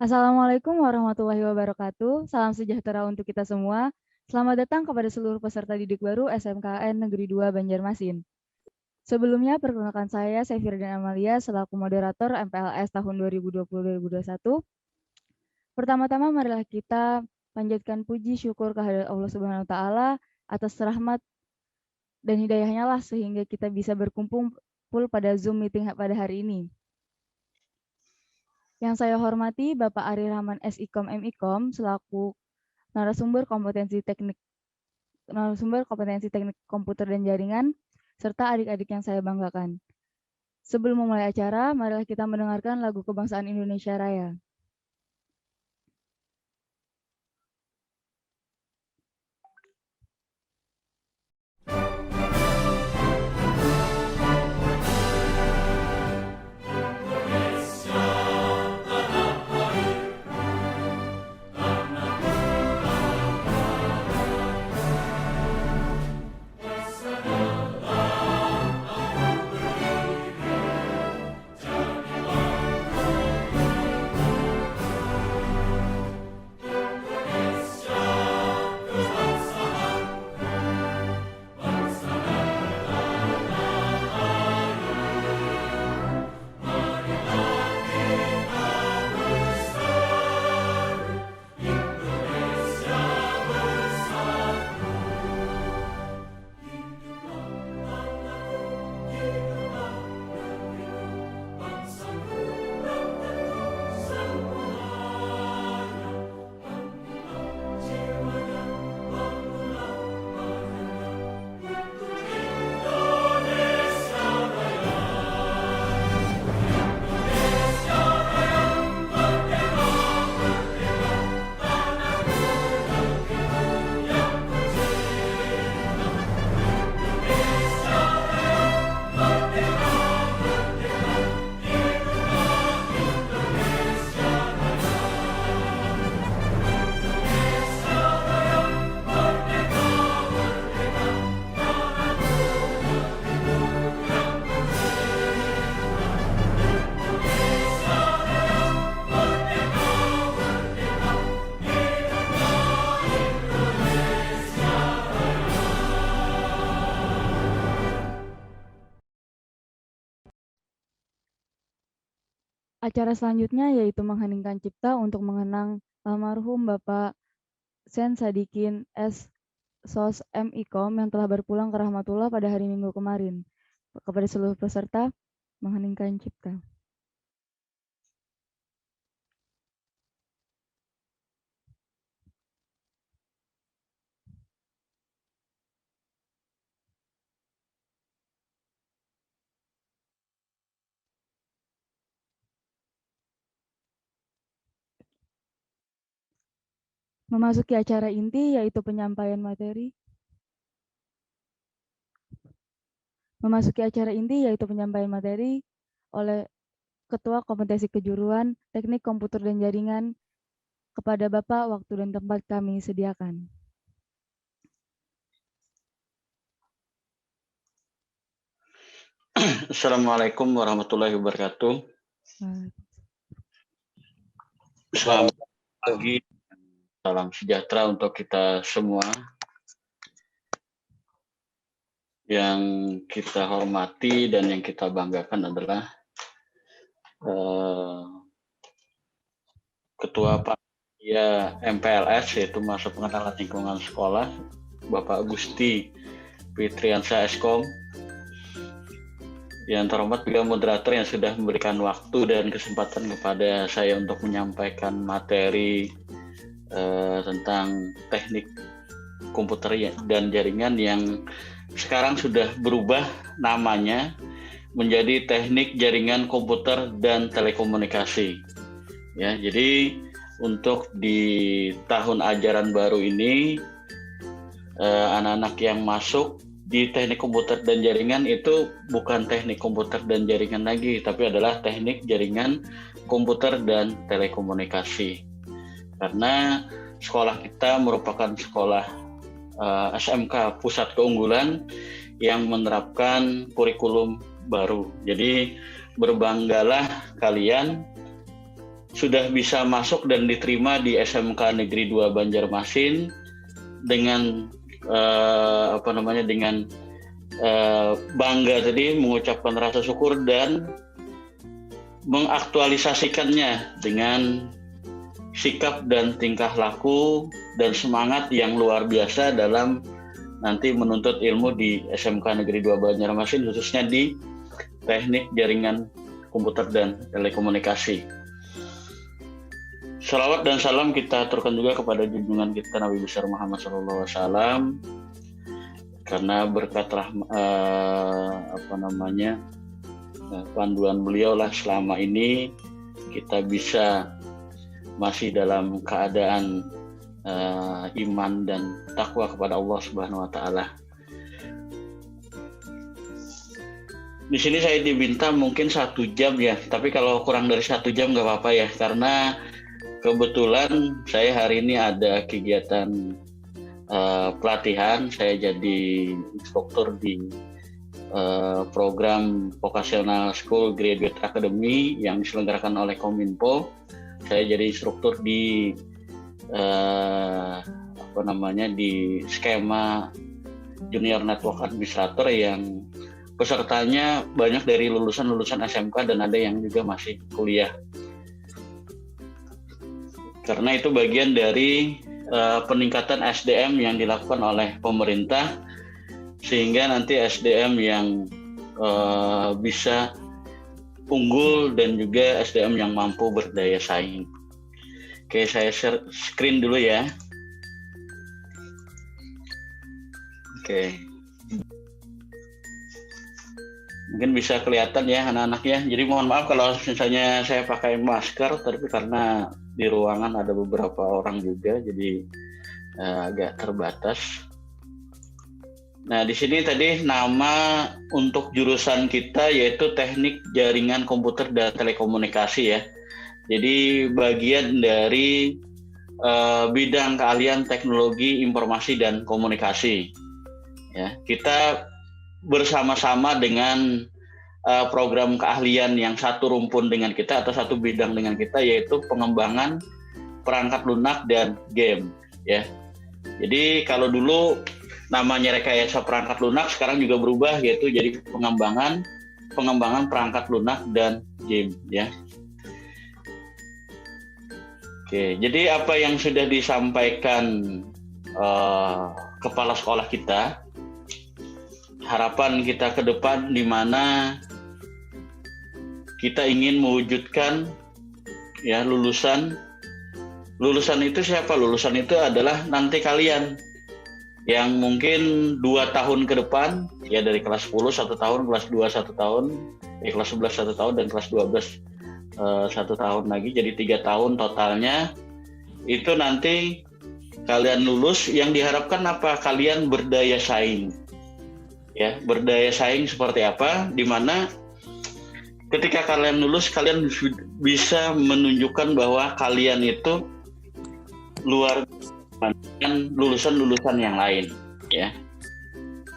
Assalamualaikum warahmatullahi wabarakatuh. Salam sejahtera untuk kita semua. Selamat datang kepada seluruh peserta didik baru SMKN Negeri 2 Banjarmasin. Sebelumnya, perkenalkan saya Sefirdan Amalia selaku moderator MPLS tahun 2020-2021. Pertama-tama marilah kita panjatkan puji syukur kehadirat Allah Subhanahu wa taala atas rahmat dan hidayahnya lah sehingga kita bisa berkumpul pada Zoom meeting pada hari ini. Yang saya hormati Bapak Ari Rahman SIKOM MIKOM selaku narasumber kompetensi teknik komputer dan jaringan, serta adik-adik yang saya banggakan. Sebelum memulai acara, marilah kita mendengarkan lagu kebangsaan Indonesia Raya. Acara selanjutnya yaitu mengheningkan cipta untuk mengenang almarhum Bapak Sen Sadikin S. SOS MIKOM yang telah berpulang ke rahmatullah pada hari Minggu kemarin. Kepada seluruh peserta, mengheningkan cipta. Memasuki acara inti yaitu penyampaian materi. Memasuki acara inti yaitu penyampaian materi oleh Ketua Kompetensi Kejuruan Teknik Komputer dan Jaringan. Kepada Bapak, waktu dan tempat kami sediakan. Assalamualaikum warahmatullahi wabarakatuh. Selamat pagi, salam sejahtera untuk kita semua. Yang kita hormati dan yang kita banggakan adalah Ketua Panitia MPLS, yaitu Masa Pengenalan Lingkungan Sekolah, Bapak Gusti Fitriansa Eskom. Yang terhormat juga moderator yang sudah memberikan waktu dan kesempatan kepada saya untuk menyampaikan materi tentang teknik komputer dan jaringan yang sekarang sudah berubah namanya menjadi teknik jaringan komputer dan telekomunikasi. Ya, jadi untuk di tahun ajaran baru ini anak-anak yang masuk di teknik komputer dan jaringan itu bukan teknik komputer dan jaringan lagi, tapi adalah teknik jaringan komputer dan telekomunikasi. Karena sekolah kita merupakan sekolah SMK Pusat Keunggulan yang menerapkan kurikulum baru. Jadi berbanggalah kalian sudah bisa masuk dan diterima di SMK Negeri 2 Banjarmasin dengan dengan bangga tadi mengucapkan rasa syukur dan mengaktualisasikannya dengan sikap dan tingkah laku dan semangat yang luar biasa dalam nanti menuntut ilmu di SMK Negeri 2 Banjarmasin, khususnya di Teknik Jaringan Komputer dan Telekomunikasi. Salawat dan salam kita aturkan juga kepada junjungan kita Nabi besar Muhammad SAW, karena berkat panduan beliau lah selama ini kita bisa masih dalam keadaan iman dan takwa kepada Allah Subhanahu wa taala. Di sini saya diminta mungkin 1 jam ya, tapi kalau kurang dari 1 jam nggak apa-apa ya, karena kebetulan saya hari ini ada kegiatan pelatihan. Saya jadi instruktur di program Vocational School Graduate Academy yang diselenggarakan oleh Kominfo. Saya jadi instruktur di di skema Junior Network Administrator yang pesertanya banyak dari lulusan SMK dan ada yang juga masih kuliah. Karena itu bagian dari peningkatan SDM yang dilakukan oleh pemerintah, sehingga nanti SDM yang bisa unggul dan juga SDM yang mampu berdaya saing. Oke, saya share screen dulu ya. Oke. Mungkin bisa kelihatan ya anak-anak ya. Jadi mohon maaf kalau misalnya saya pakai masker, tapi karena di ruangan ada beberapa orang juga, jadi agak terbatas. Nah, di sini tadi nama untuk jurusan kita yaitu Teknik Jaringan Komputer dan Telekomunikasi ya. Jadi bagian dari bidang keahlian teknologi informasi dan komunikasi. Ya, kita bersama-sama dengan program keahlian yang satu rumpun dengan kita atau satu bidang dengan kita, yaitu pengembangan perangkat lunak dan game. Ya, jadi kalau dulu namanya rekayasa perangkat lunak, sekarang juga berubah yaitu jadi pengembangan perangkat lunak dan game ya. Oke, jadi apa yang sudah disampaikan kepala sekolah kita, harapan kita ke depan di mana kita ingin mewujudkan ya lulusan itu siapa? Lulusan itu adalah nanti kalian yang mungkin 2 tahun ke depan ya, dari kelas 10 1 tahun, kelas 2 1 tahun, kelas 11 1 tahun, dan kelas 12 1 tahun lagi, jadi 3 tahun totalnya. Itu nanti kalian lulus, yang diharapkan apa? Kalian berdaya saing. Ya, berdaya saing seperti apa? Dimana ketika kalian lulus, kalian bisa menunjukkan bahwa kalian itu luar biasa dengan lulusan-lulusan yang lain, ya,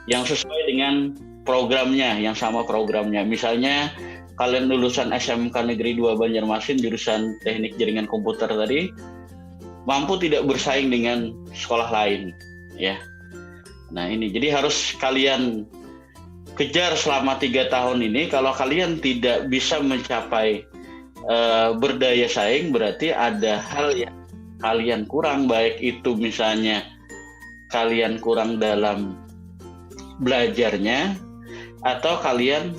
yang sesuai dengan programnya, yang sama programnya. Misalnya kalian lulusan SMK Negeri 2 Banjarmasin jurusan Teknik Jaringan Komputer tadi, mampu tidak bersaing dengan sekolah lain, ya. Nah ini, jadi harus kalian kejar selama 3 tahun ini. Kalau kalian tidak bisa mencapai berdaya saing, berarti ada hal yang kalian kurang, baik itu misalnya kalian kurang dalam belajarnya, atau kalian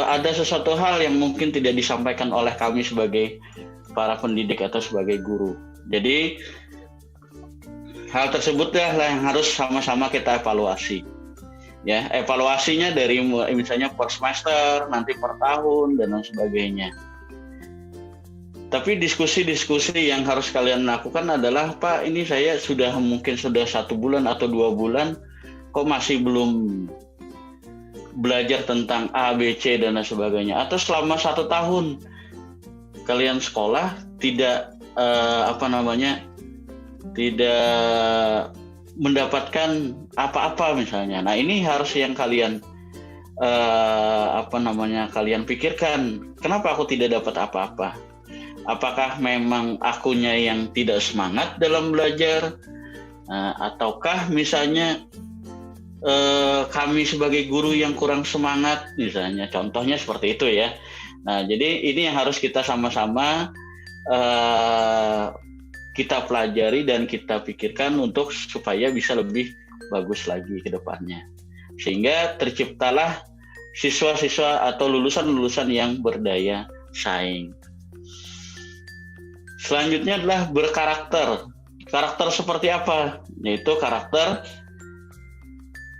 ada sesuatu hal yang mungkin tidak disampaikan oleh kami sebagai para pendidik atau sebagai guru. Jadi hal tersebutlah yang harus sama-sama kita evaluasi. Ya, evaluasinya dari misalnya per semester, nanti per tahun, dan lain sebagainya. Tapi diskusi-diskusi yang harus kalian lakukan adalah, Pak, ini saya mungkin sudah 1 bulan atau 2 bulan, kok masih belum belajar tentang A, B, C, dan lain sebagainya. Atau selama 1 tahun kalian sekolah tidak tidak mendapatkan apa-apa misalnya. Nah ini harus yang kalian kalian pikirkan. Kenapa aku tidak dapat apa-apa? Apakah memang akunya yang tidak semangat dalam belajar, ataukah misalnya kami sebagai guru yang kurang semangat, misalnya contohnya seperti itu ya. Nah, jadi ini yang harus kita sama-sama kita pelajari dan kita pikirkan untuk supaya bisa lebih bagus lagi ke depannya. Sehingga terciptalah siswa-siswa atau lulusan-lulusan yang berdaya saing. Selanjutnya adalah berkarakter. Karakter seperti apa? Yaitu karakter,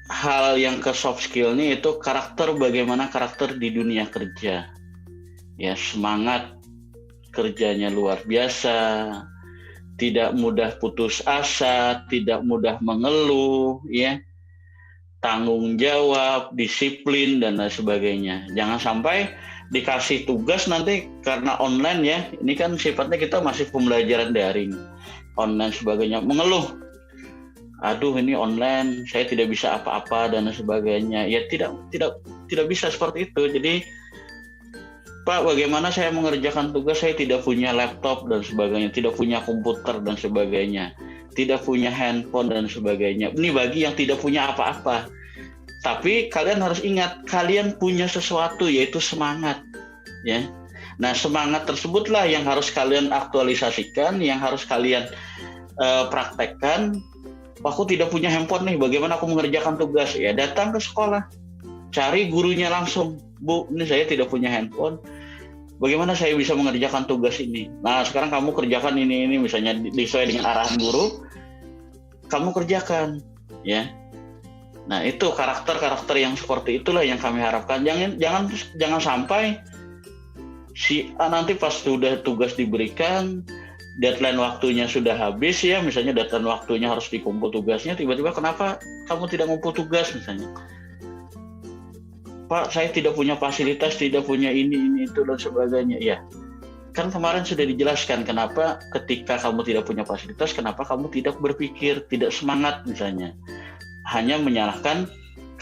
hal yang ke soft skill ini itu karakter, bagaimana karakter di dunia kerja. Ya, semangat kerjanya luar biasa, tidak mudah putus asa, tidak mudah mengeluh, ya, tanggung jawab, disiplin dan lain sebagainya. Jangan sampai dikasih tugas nanti karena online ya, ini kan sifatnya kita masih pembelajaran daring, online sebagainya, mengeluh, aduh ini online saya tidak bisa apa-apa dan sebagainya. Ya tidak bisa seperti itu. Jadi Pak, bagaimana saya mengerjakan tugas, saya tidak punya laptop dan sebagainya, tidak punya komputer dan sebagainya, tidak punya handphone dan sebagainya. Ini bagi yang tidak punya apa-apa. Tapi kalian harus ingat, kalian punya sesuatu, yaitu semangat, ya. Nah, semangat tersebutlah yang harus kalian aktualisasikan, yang harus kalian praktekkan. Aku tidak punya handphone nih, bagaimana aku mengerjakan tugas? Ya, datang ke sekolah, cari gurunya langsung. Bu, ini saya tidak punya handphone, bagaimana saya bisa mengerjakan tugas ini? Nah, sekarang kamu kerjakan ini misalnya sesuai dengan arahan guru, kamu kerjakan, ya. Nah, itu karakter-karakter yang seperti itulah yang kami harapkan. Jangan sampai si A nanti pas sudah tugas diberikan, deadline waktunya sudah habis ya, misalnya deadline waktunya harus dikumpul tugasnya, tiba-tiba kenapa kamu tidak ngumpul tugas misalnya? Pak, saya tidak punya fasilitas, tidak punya ini itu dan sebagainya. Ya, kan kemarin sudah dijelaskan kenapa ketika kamu tidak punya fasilitas, kenapa kamu tidak berpikir, tidak semangat misalnya. Hanya menyalahkan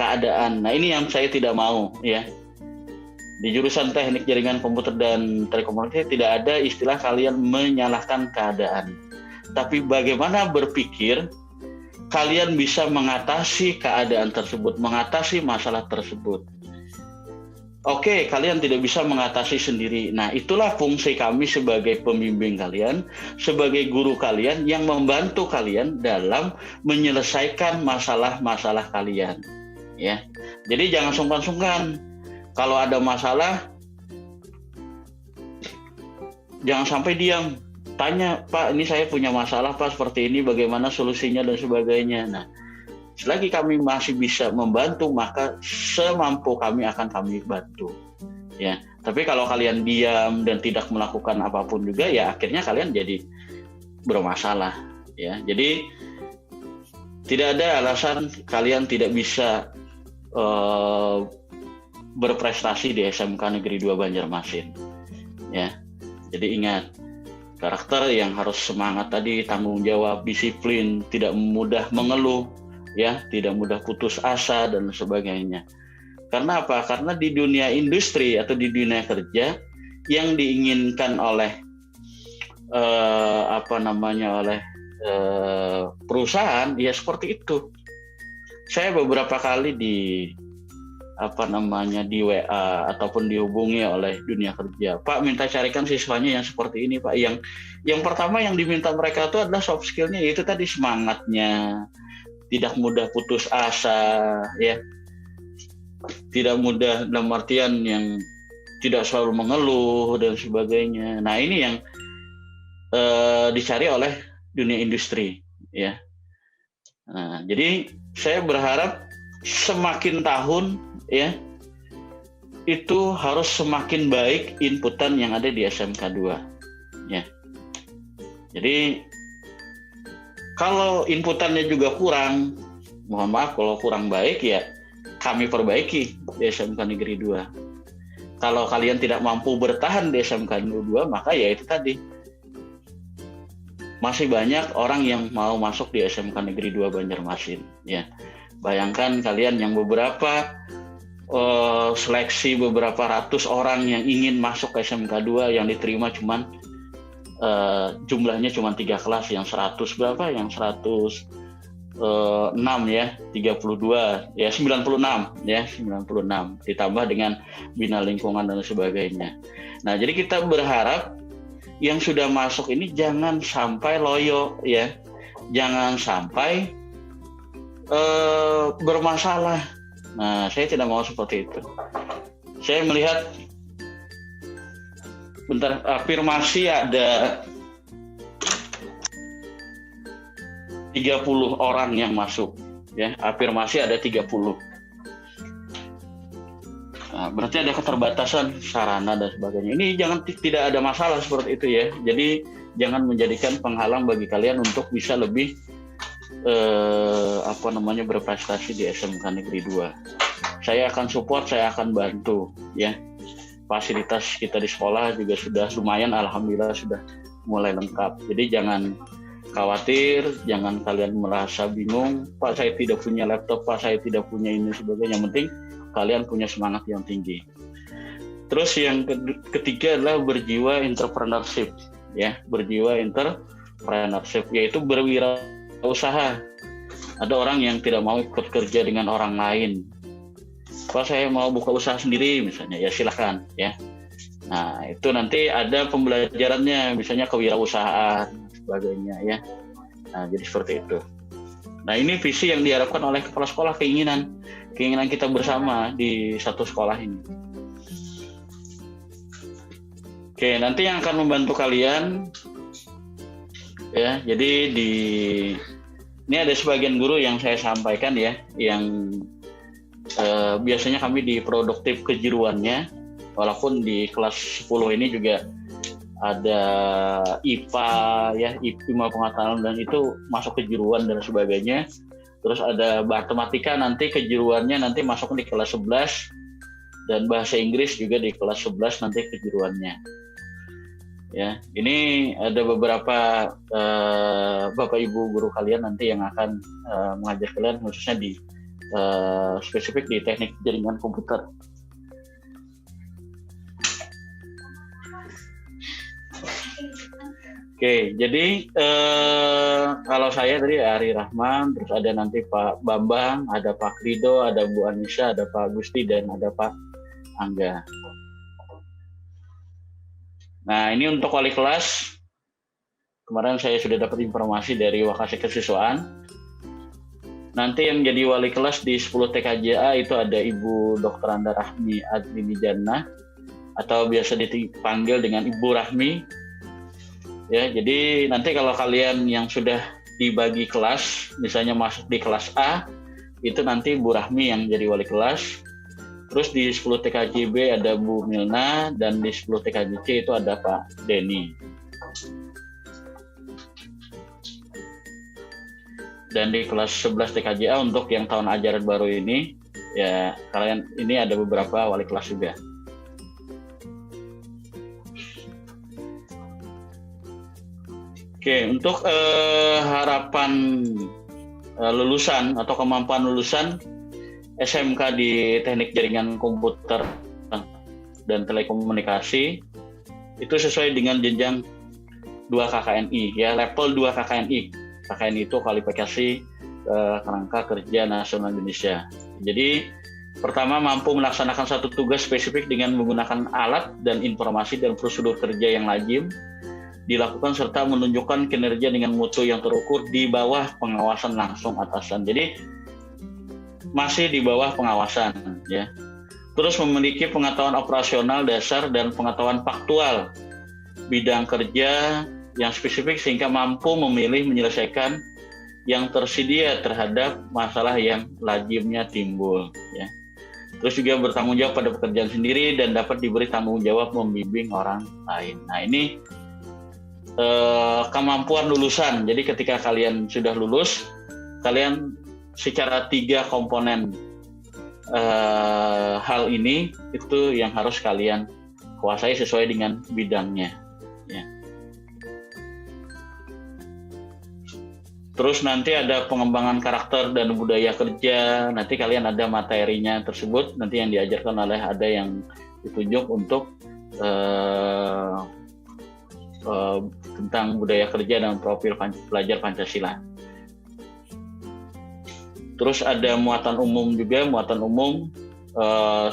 keadaan. Nah, ini yang saya tidak mau ya. Di jurusan teknik jaringan komputer dan telekomunikasi tidak ada istilah kalian menyalahkan keadaan. Tapi bagaimana berpikir kalian bisa mengatasi keadaan tersebut, mengatasi masalah tersebut. Oke, kalian tidak bisa mengatasi sendiri. Nah, itulah fungsi kami sebagai pembimbing kalian, sebagai guru kalian yang membantu kalian dalam menyelesaikan masalah-masalah kalian. Ya, jadi jangan sungkan-sungkan. Kalau ada masalah, jangan sampai diam. Tanya, Pak, ini saya punya masalah, Pak, seperti ini, bagaimana solusinya dan sebagainya. Nah, selagi kami masih bisa membantu, maka semampu kami akan kami bantu. Ya, tapi kalau kalian diam dan tidak melakukan apapun juga, ya akhirnya kalian jadi bermasalah. Ya, jadi tidak ada alasan kalian tidak bisa berprestasi di SMK Negeri 2 Banjarmasin. Ya, jadi ingat, karakter yang harus semangat tadi, tanggung jawab, disiplin, tidak mudah mengeluh, ya, tidak mudah putus asa dan sebagainya. Karena apa? Karena di dunia industri atau di dunia kerja yang diinginkan oleh perusahaan ya seperti itu. Saya beberapa kali di WA ataupun dihubungi oleh dunia kerja. Pak, minta carikan siswanya yang seperti ini, Pak. Yang pertama yang diminta mereka itu adalah soft skill-nya, yaitu tadi semangatnya, tidak mudah putus asa, ya, tidak mudah dalam artian yang tidak selalu mengeluh dan sebagainya. Nah, ini yang dicari oleh dunia industri, ya. Nah, jadi saya berharap semakin tahun, ya, itu harus semakin baik inputan yang ada di SMK 2, ya. Jadi kalau inputannya juga kurang, mohon maaf kalau kurang baik ya kami perbaiki di SMK Negeri 2. Kalau kalian tidak mampu bertahan di SMK Negeri 2, maka ya itu tadi. Masih banyak orang yang mau masuk di SMK Negeri 2 Banjarmasin, ya. Bayangkan kalian yang beberapa seleksi beberapa ratus orang yang ingin masuk ke SMK 2 yang diterima cuman jumlahnya cuma 3 kelas, yang 100 berapa, yang 106 ya, 32 ya, 96 ya, 96 ditambah dengan bina lingkungan dan sebagainya. Nah, jadi kita berharap yang sudah masuk ini jangan sampai loyo ya, jangan sampai bermasalah. Nah, saya tidak mau seperti itu. Saya melihat afirmasi ada 30 orang yang masuk ya, afirmasi ada 30. Nah, berarti ada keterbatasan sarana dan sebagainya. Ini tidak ada masalah seperti itu ya. Jadi jangan menjadikan penghalang bagi kalian untuk bisa lebih berprestasi di SMK Negeri 2. Saya akan support, saya akan bantu ya. Fasilitas kita di sekolah juga sudah lumayan, alhamdulillah sudah mulai lengkap. Jadi jangan khawatir, jangan kalian merasa bingung, Pak saya tidak punya laptop, Pak saya tidak punya ini sebagainya. Yang penting kalian punya semangat yang tinggi. Terus yang ketiga adalah berjiwa entrepreneurship ya, berjiwa entrepreneurship yaitu berwirausaha. Ada orang yang tidak mau ikut kerja dengan orang lain. Pak saya mau buka usaha sendiri misalnya, ya silahkan ya. Nah itu nanti ada pembelajarannya, misalnya kewirausahaan sebagainya ya. Nah jadi seperti itu. Nah ini visi yang diharapkan oleh kepala sekolah, keinginan kita bersama di satu sekolah ini. Oke, nanti yang akan membantu kalian ya, jadi ini ada sebagian guru yang saya sampaikan ya, yang biasanya kami di produktif kejuruannya, walaupun di kelas 10 ini juga ada IPA ya, IPA pengetahuan dan itu masuk kejuruan dan sebagainya. Terus ada matematika nanti kejuruannya nanti masuk di kelas 11, dan bahasa Inggris juga di kelas 11 nanti kejuruannya. Ya, ini ada beberapa Bapak Ibu guru kalian nanti yang akan mengajar kalian khususnya di spesifik di teknik jaringan komputer. Oke, jadi kalau saya tadi Ari Rahman, terus ada nanti Pak Bambang, ada Pak Rido, ada Bu Anissa, ada Pak Gusti, dan ada Pak Angga. Nah, ini untuk wali kelas. Kemarin saya sudah dapat informasi dari Wakasek Kesiswaan. Nanti yang jadi wali kelas di 10 TKJA itu ada Ibu Dr. Anda Rahmi Adlini Jannah, atau biasa dipanggil dengan Ibu Rahmi. Ya, jadi nanti kalau kalian yang sudah dibagi kelas, misalnya masuk di kelas A, itu nanti Bu Rahmi yang jadi wali kelas. Terus di 10 TKJB ada Bu Milna, dan di 10 TKJC itu ada Pak Denny. Dan di kelas 11 TKJA untuk yang tahun ajaran baru ini, ya kalian ini ada beberapa wali kelas juga. Oke, untuk harapan lulusan atau kemampuan lulusan SMK di Teknik Jaringan Komputer dan Telekomunikasi itu sesuai dengan jenjang 2 KKNI ya, level 2 KKNI. KKNI itu kualifikasi kerangka kerja nasional Indonesia. Jadi pertama, mampu melaksanakan satu tugas spesifik dengan menggunakan alat dan informasi dan prosedur kerja yang lazim dilakukan, serta menunjukkan kinerja dengan mutu yang terukur di bawah pengawasan langsung atasan. Jadi masih di bawah pengawasan ya. Terus memiliki pengetahuan operasional dasar dan pengetahuan faktual bidang kerja yang spesifik sehingga mampu memilih menyelesaikan yang tersedia terhadap masalah yang lazimnya timbul ya. Terus juga bertanggung jawab pada pekerjaan sendiri dan dapat diberi tanggung jawab membimbing orang lain. Nah ini kemampuan lulusan. Jadi ketika kalian sudah lulus, kalian secara 3 komponen hal ini itu yang harus kalian kuasai sesuai dengan bidangnya ya. Terus nanti ada pengembangan karakter dan budaya kerja. Nanti kalian ada materinya tersebut, nanti yang diajarkan oleh ada yang ditunjuk untuk tentang budaya kerja dan profil pelajar Pancasila. Terus ada muatan umum juga, muatan umum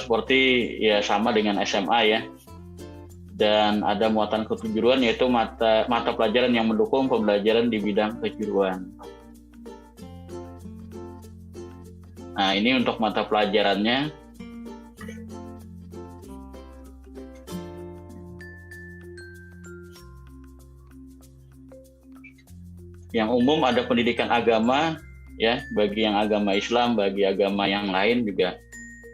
seperti ya sama dengan SMA ya. Dan ada muatan kejuruan yaitu mata pelajaran yang mendukung pembelajaran di bidang kejuruan. Nah, ini untuk mata pelajarannya. Yang umum ada pendidikan agama ya, bagi yang agama Islam, bagi agama yang lain juga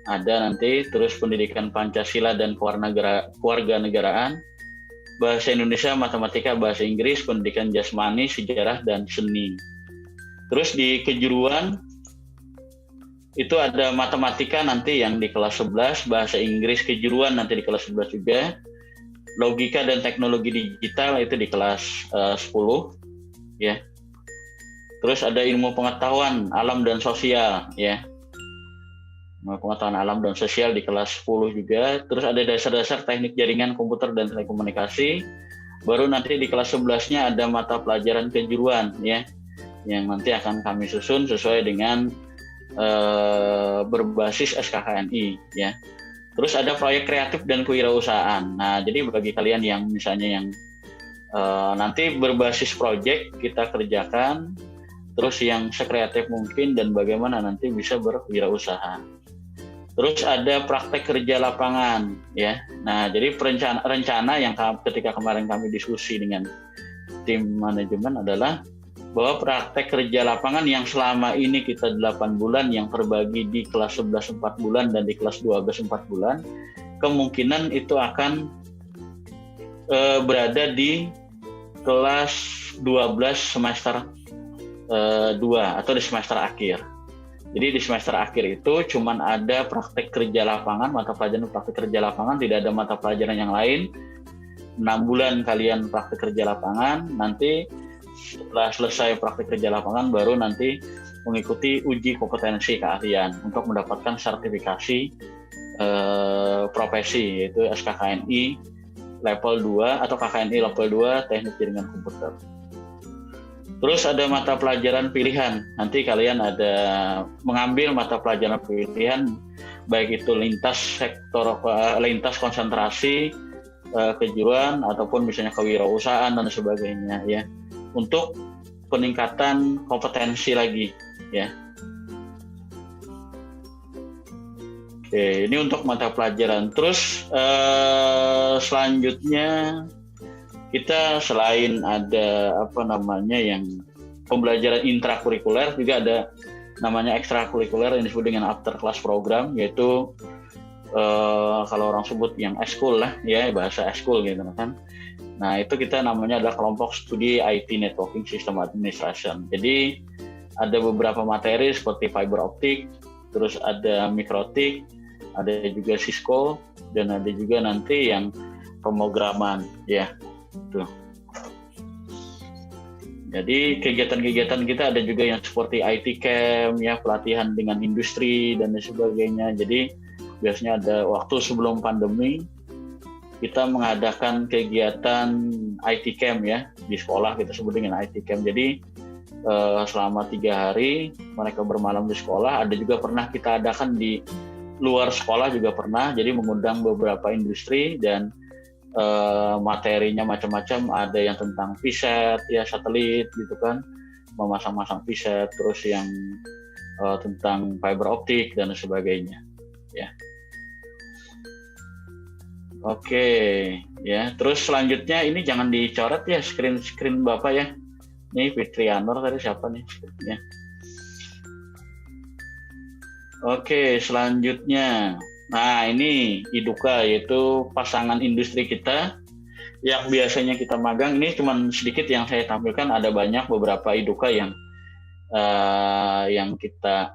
ada nanti. Terus pendidikan Pancasila dan kewarganegaraan, bahasa Indonesia, matematika, bahasa Inggris, pendidikan jasmani, sejarah dan seni. Terus di kejuruan itu ada matematika nanti yang di kelas 11, bahasa Inggris kejuruan nanti di kelas 11 juga. Logika dan teknologi digital itu di kelas 10 ya. Terus ada ilmu pengetahuan alam dan sosial ya. Ilmu pengetahuan alam dan sosial di kelas 10 juga. Terus ada dasar-dasar teknik jaringan komputer dan telekomunikasi. Baru nanti di kelas 11-nya ada mata pelajaran kejuruan ya, yang nanti akan kami susun sesuai dengan berbasis SKKNI ya. Terus ada proyek kreatif dan kewirausahaan. Nah, jadi bagi kalian yang misalnya yang nanti berbasis proyek kita kerjakan, terus yang sekreatif mungkin dan bagaimana nanti bisa berwirausaha. Terus ada praktek kerja lapangan ya. Nah, jadi rencana yang ketika kemarin kami diskusi dengan tim manajemen adalah bahwa praktek kerja lapangan yang selama ini kita 8 bulan yang terbagi di kelas 11 4 bulan dan di kelas 12 4 bulan, kemungkinan itu akan berada di kelas 12 semester 2 atau di semester akhir. Jadi di semester akhir itu cuman ada praktek kerja lapangan, mata pelajaran praktek kerja lapangan, tidak ada mata pelajaran yang lain. 6 bulan kalian praktek kerja lapangan, nanti setelah selesai praktek kerja lapangan baru nanti mengikuti uji kompetensi keahlian untuk mendapatkan sertifikasi profesi yaitu SKKNI level 2 atau KKNI level 2 teknik jaringan komputer. Terus ada mata pelajaran pilihan. Nanti kalian ada mengambil mata pelajaran pilihan baik itu lintas konsentrasi, kejuruan ataupun misalnya kewirausahaan dan sebagainya ya. Untuk peningkatan kompetensi lagi ya. Oke, ini untuk mata pelajaran. Terus selanjutnya kita selain ada yang pembelajaran intrakurikuler, juga ada namanya ekstrakurikuler yang disebut dengan after class program, yaitu kalau orang sebut yang eskul lah ya, bahasa eskul gitu kan. Nah, itu kita namanya adalah kelompok studi IT Networking System Administration. Jadi ada beberapa materi seperti fiber optik, terus ada mikrotik, ada juga Cisco, dan ada juga nanti yang pemrograman ya. Tuh. Jadi kegiatan-kegiatan kita ada juga yang seperti IT Camp ya, pelatihan dengan industri dan sebagainya. Jadi biasanya ada waktu sebelum pandemi kita mengadakan kegiatan IT Camp ya di sekolah, kita sebut dengan IT Camp. Jadi selama 3 hari mereka bermalam di sekolah. Ada juga pernah kita adakan di luar sekolah juga pernah. Jadi mengundang beberapa industri dan materinya macam-macam, ada yang tentang VSAT ya, satelit gitu kan, memasang-masang VSAT, terus yang tentang fiber optik dan sebagainya ya. Oke ya, terus selanjutnya ini jangan dicoret ya screen Bapak ya. Ini Fitrianor tadi siapa nih ya. Oke, selanjutnya nah ini IDUKA, yaitu pasangan industri kita yang biasanya kita magang. Ini cuma sedikit yang saya tampilkan, ada banyak beberapa IDUKA yang kita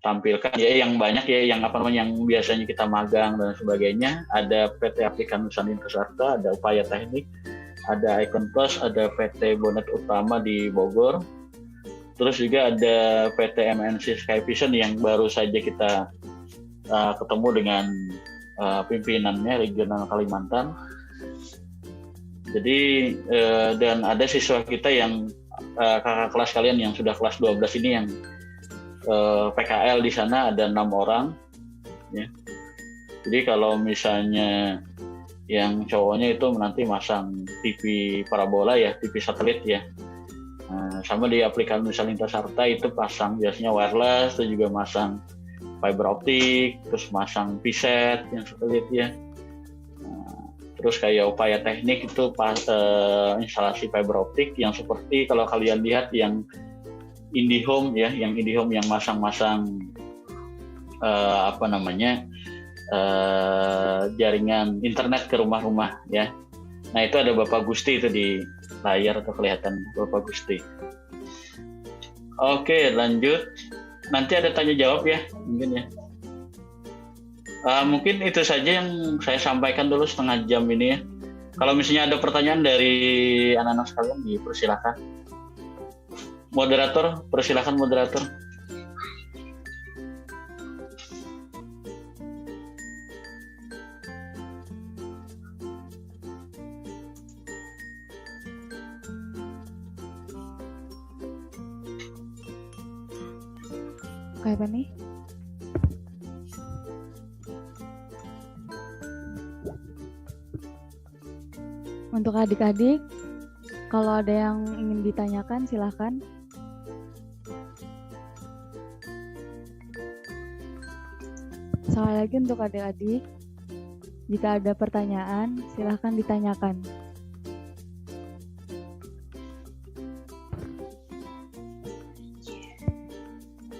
tampilkan ya, yang banyak ya, yang yang biasanya kita magang dan sebagainya. Ada PT Aplikan Nusantara Sarta, ada Upaya Teknik, ada Icon Plus, ada PT Bonet Utama di Bogor. Terus juga ada PT MNC Sky Vision yang baru saja kita ketemu dengan pimpinannya regional Kalimantan. Jadi dan ada siswa kita yang kakak kelas kalian yang sudah kelas 12 ini yang PKL di sana ada 6 orang. Ya. Jadi kalau misalnya yang cowoknya itu nanti masang TV parabola ya, TV satelit ya. Sama di aplikasi misalnya Lintasarta itu pasang biasanya wireless, itu juga masang fiber optik, terus masang PSET yang satelit ya. Terus kayak upaya teknik itu instalasi fiber optik yang seperti kalau kalian lihat yang IndiHome ya, yang masang-masang jaringan internet ke rumah-rumah ya. Nah itu ada Bapak Gusti itu di layar atau kelihatan Bapak Gusti. Oke lanjut, nanti ada tanya jawab ya mungkin ya. Mungkin itu saja yang saya sampaikan dulu setengah jam ini ya. Kalau misalnya ada pertanyaan dari anak-anak sekalian, dipersilakan. Moderator, persilakan moderator. Kayak apa nih? Untuk adik-adik, kalau ada yang ingin ditanyakan silahkan. Sekali lagi untuk adik-adik, jika ada pertanyaan silahkan ditanyakan.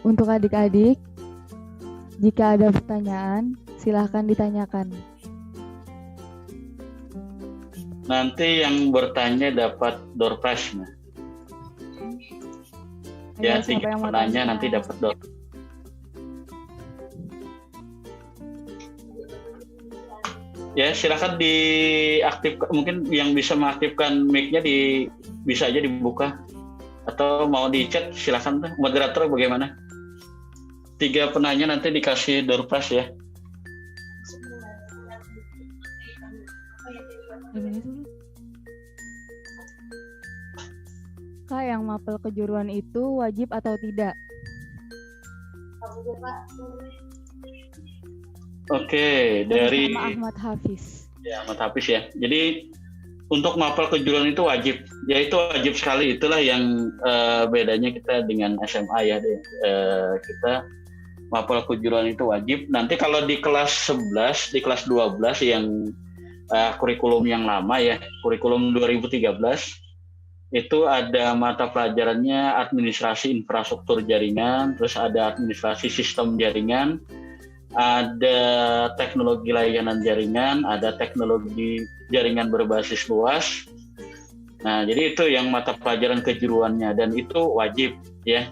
Untuk adik-adik, jika ada pertanyaan silahkan ditanyakan. Nanti yang bertanya dapat door prize. Ya, 3 penanya nanti dapat door. Ya, silakan diaktifkan. Mungkin yang bisa mengaktifkan mic-nya bisa aja dibuka. Atau mau di chat silakan tuh. Moderator bagaimana? 3 penanya nanti dikasih door prize ya. Kak, yang mapel kejuruan itu wajib atau tidak? Oke, dari Ahmad Hafiz. Ya, Ahmad Hafiz ya. Jadi untuk mapel kejuruan itu wajib. Ya itu wajib sekali. Itulah yang bedanya kita dengan SMA ya. Kita mapel kejuruan itu wajib. Nanti kalau di kelas 11, di kelas 12 yang kurikulum yang lama ya, kurikulum 2013 itu ada mata pelajarannya administrasi infrastruktur jaringan, terus ada administrasi sistem jaringan, ada teknologi layanan jaringan, ada teknologi jaringan berbasis luas. Nah, jadi itu yang mata pelajaran kejuruannya dan itu wajib ya.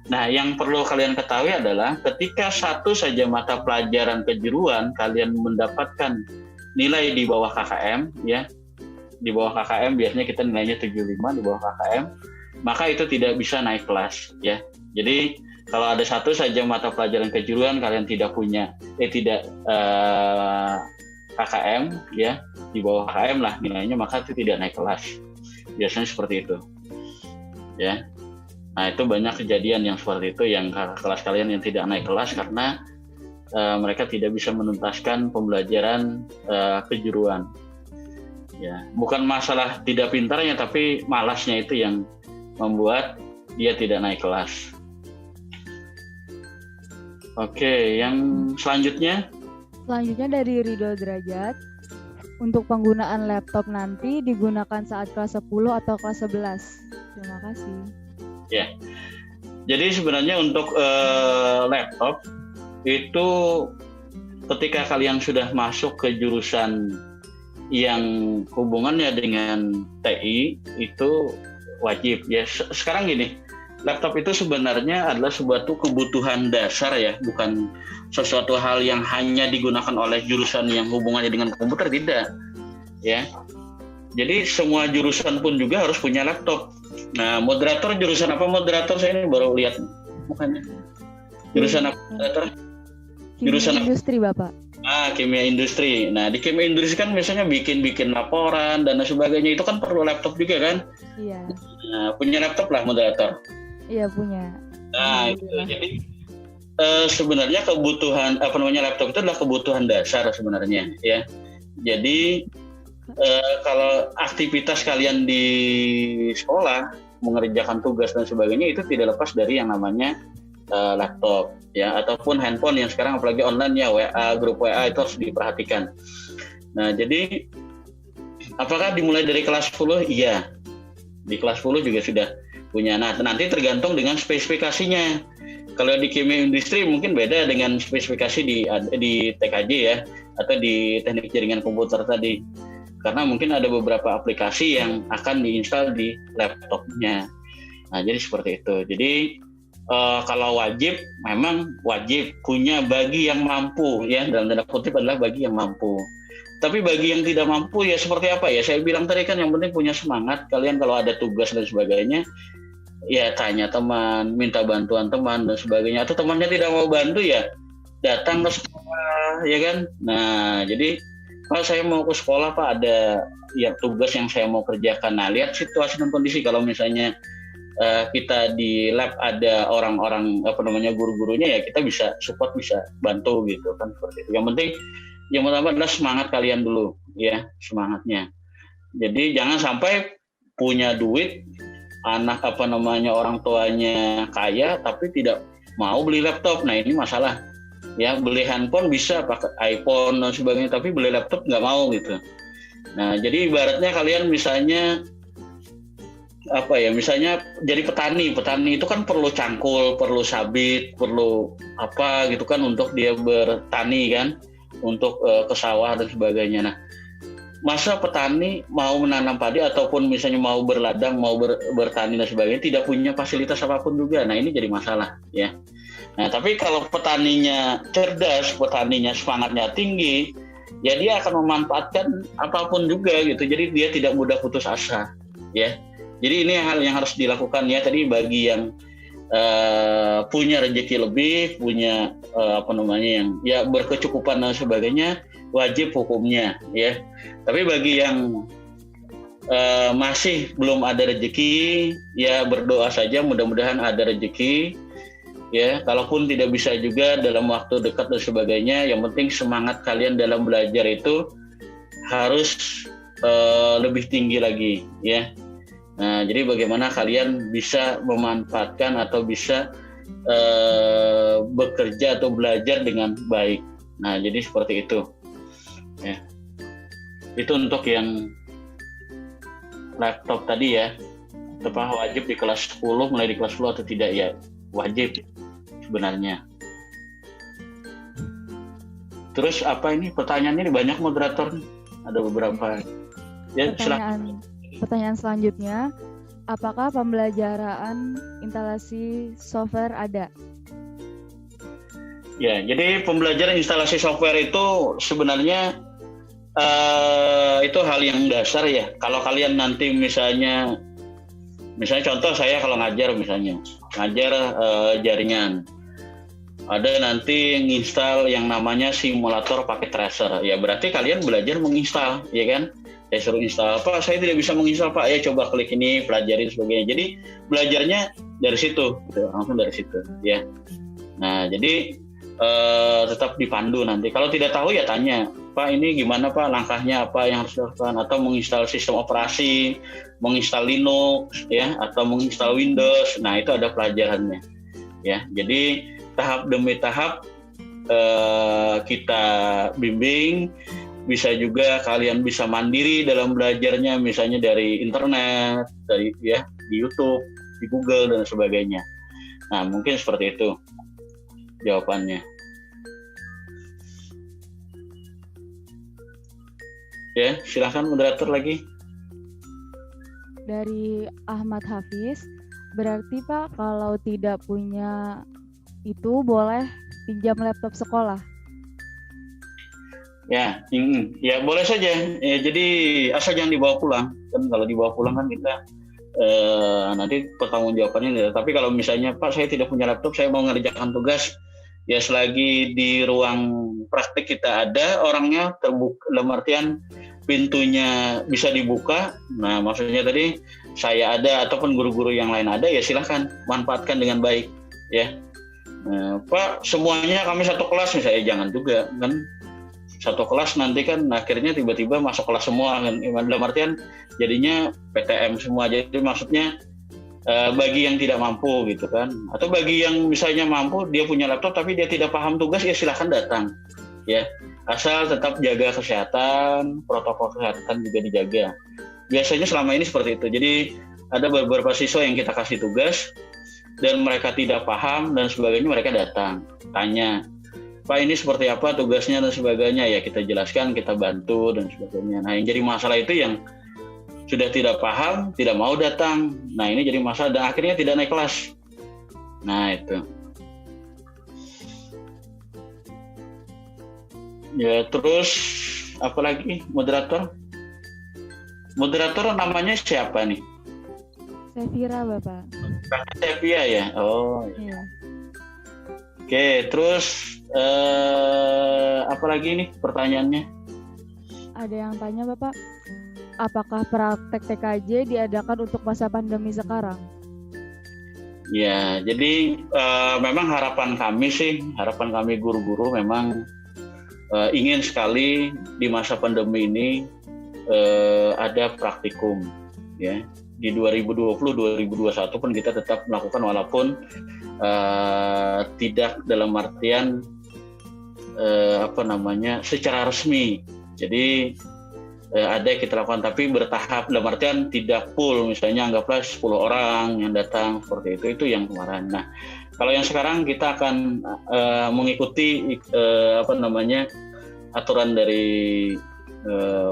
Nah, yang perlu kalian ketahui adalah ketika satu saja mata pelajaran kejuruan kalian mendapatkan nilai di bawah KKM ya. Di bawah KKM biasanya kita nilainya 75 di bawah KKM, maka itu tidak bisa naik kelas ya. Jadi kalau ada satu saja mata pelajaran kejuruan kalian tidak punya KKM ya, di bawah KKM lah nilainya, maka itu tidak naik kelas. Biasanya seperti itu. Ya. Nah, itu banyak kejadian yang seperti itu yang kakak kelas kalian yang tidak naik kelas karena mereka tidak bisa menuntaskan pembelajaran kejuruan. Ya, bukan masalah tidak pintarnya, tapi malasnya itu yang membuat dia tidak naik kelas. Oke, yang selanjutnya? Selanjutnya dari Ridho Derajat. Untuk penggunaan laptop nanti digunakan saat kelas 10 atau kelas 11. Terima kasih. Ya, jadi sebenarnya untuk laptop itu ketika kalian sudah masuk ke jurusan yang hubungannya dengan TI itu wajib ya. Sekarang gini, laptop itu sebenarnya adalah suatu kebutuhan dasar ya, bukan sesuatu hal yang hanya digunakan oleh jurusan yang hubungannya dengan komputer, tidak ya. Jadi semua jurusan pun juga harus punya laptop. Nah, moderator jurusan apa moderator? Saya ini baru lihat mukanya. Jurusan apa moderator? Jurusan industri, Bapak. Kimia industri. Nah, di kimia industri kan biasanya bikin laporan dan sebagainya, itu kan perlu laptop juga kan? Iya. Nah, punya laptop lah moderator. Iya punya. Nah, itu. Jadi sebenarnya kebutuhan laptop itu adalah kebutuhan dasar sebenarnya ya. Jadi kalau aktivitas kalian di sekolah mengerjakan tugas dan sebagainya itu tidak lepas dari yang namanya laptop ya, ataupun handphone yang sekarang apalagi online ya, WA, grup WA itu harus diperhatikan. Nah, jadi apakah dimulai dari kelas 10? Iya. Di kelas 10 juga sudah punya. Nah, nanti tergantung dengan spesifikasinya. Kalau di kimia industri mungkin beda dengan spesifikasi di TKJ ya, atau di teknik jaringan komputer tadi. Karena mungkin ada beberapa aplikasi yang akan diinstal di laptopnya. Nah, jadi seperti itu. Jadi kalau wajib, memang wajib punya bagi yang mampu ya, dalam tanda kutip adalah bagi yang mampu. Tapi bagi yang tidak mampu ya seperti apa ya? Saya bilang tadi kan yang penting punya semangat. Kalian kalau ada tugas dan sebagainya, ya tanya teman, minta bantuan teman dan sebagainya. Atau temannya tidak mau bantu ya datang ke sekolah ya kan. Nah, jadi Pak saya mau ke sekolah Pak, ada ya tugas yang saya mau kerjakan. Nah, lihat situasi dan kondisi. Kalau misalnya kita di lab ada orang-orang guru-gurunya ya kita bisa support, bisa bantu gitu kan, seperti itu. Yang penting yang pertama adalah semangat kalian dulu ya, semangatnya. Jadi jangan sampai punya duit, anak orang tuanya kaya tapi tidak mau beli laptop. Nah, ini masalah ya. Beli handphone bisa pakai iPhone dan sebagainya, tapi beli laptop nggak mau gitu. Nah, jadi ibaratnya kalian misalnya misalnya jadi petani itu kan perlu cangkul, perlu sabit, perlu apa gitu kan untuk dia bertani kan, untuk ke sawah dan sebagainya. Nah, masa petani mau menanam padi ataupun misalnya mau berladang, mau bertani dan sebagainya tidak punya fasilitas apapun juga. Nah, ini jadi masalah ya. Nah, tapi kalau petaninya cerdas, petaninya semangatnya tinggi, ya dia akan memanfaatkan apapun juga gitu. Jadi dia tidak mudah putus asa ya. Jadi ini hal yang harus dilakukan ya. Tadi bagi yang punya rezeki lebih, punya yang ya berkecukupan dan sebagainya, wajib hukumnya ya. Tapi bagi yang masih belum ada rezeki, ya berdoa saja mudah-mudahan ada rezeki ya. Kalaupun tidak bisa juga dalam waktu dekat dan sebagainya, yang penting semangat kalian dalam belajar itu harus lebih tinggi lagi ya. Nah, jadi bagaimana kalian bisa memanfaatkan atau bisa bekerja atau belajar dengan baik. Nah, jadi seperti itu. Ya. Itu untuk yang laptop tadi ya. Apakah wajib di kelas 10, mulai di kelas 10 atau tidak ya? Wajib sebenarnya. Terus apa ini pertanyaannya ini banyak moderator nih. Ada beberapa. Ya, Pertanyaan selanjutnya, apakah pembelajaran instalasi software ada? Ya, jadi pembelajaran instalasi software itu sebenarnya itu hal yang dasar ya. Kalau kalian nanti misalnya contoh saya kalau ngajar jaringan, ada nanti nginstal yang namanya simulator pakai tracer. Ya berarti kalian belajar menginstal, ya kan? Saya suruh install, Pak saya tidak bisa menginstal Pak, ya coba klik ini, pelajarin sebagainya. Jadi belajarnya dari situ, gitu, langsung dari situ ya. Nah jadi tetap dipandu nanti. Kalau tidak tahu ya tanya, Pak ini gimana Pak, langkahnya apa yang harus dilakukan, atau menginstal sistem operasi, menginstal Linux ya, atau menginstal Windows. Nah itu ada pelajarannya ya. Jadi tahap demi tahap kita bimbing. Bisa juga kalian bisa mandiri dalam belajarnya, misalnya dari internet, dari ya di YouTube, di Google dan sebagainya. Nah mungkin seperti itu jawabannya. Ya silahkan moderator lagi. Dari Ahmad Hafiz, berarti Pak kalau tidak punya itu boleh pinjam laptop sekolah? Ya, ya boleh saja. Ya, jadi asal jangan dibawa pulang. Kan kalau dibawa pulang kan kita nanti pertanggungjawabannya. Tapi kalau misalnya Pak saya tidak punya laptop, saya mau ngerjakan tugas, ya selagi di ruang praktik kita ada, orangnya terbuka, dalam artian pintunya bisa dibuka. Nah, maksudnya tadi saya ada ataupun guru-guru yang lain ada, ya silahkan manfaatkan dengan baik, ya. Pak, semuanya kami satu kelas misalnya, jangan juga kan. Satu kelas nanti kan akhirnya tiba-tiba masuk kelas semua kan, dalam artian jadinya PTM semua. Jadi maksudnya bagi yang tidak mampu gitu kan, atau bagi yang misalnya mampu, dia punya laptop tapi dia tidak paham tugas, ya silahkan datang, ya, asal tetap jaga kesehatan, protokol kesehatan juga dijaga. Biasanya selama ini seperti itu. Jadi ada beberapa siswa yang kita kasih tugas dan mereka tidak paham dan sebagainya, mereka datang tanya, Pak, ini seperti apa tugasnya dan sebagainya, ya kita jelaskan, kita bantu dan sebagainya. Nah, yang jadi masalah itu yang sudah tidak paham, tidak mau datang. Nah, ini jadi masalah dan akhirnya tidak naik kelas. Nah, itu. Ya, terus apa lagi? Moderator? Moderator namanya siapa nih? Sefira, Bapak. Sevia ya? Oh, Iya. Oke, terus apa lagi nih pertanyaannya? Ada yang tanya, Bapak, apakah praktek TKJ diadakan untuk masa pandemi sekarang? Ya, jadi memang harapan kami guru-guru memang ingin sekali di masa pandemi ini ada praktikum, ya. Di 2020-2021 pun kita tetap melakukan, walaupun tidak dalam artian secara resmi. Jadi ada yang kita lakukan tapi bertahap, dalam artian tidak full, misalnya anggaplah 10 orang yang datang seperti itu yang kemarin. Nah, kalau yang sekarang kita akan mengikuti aturan dari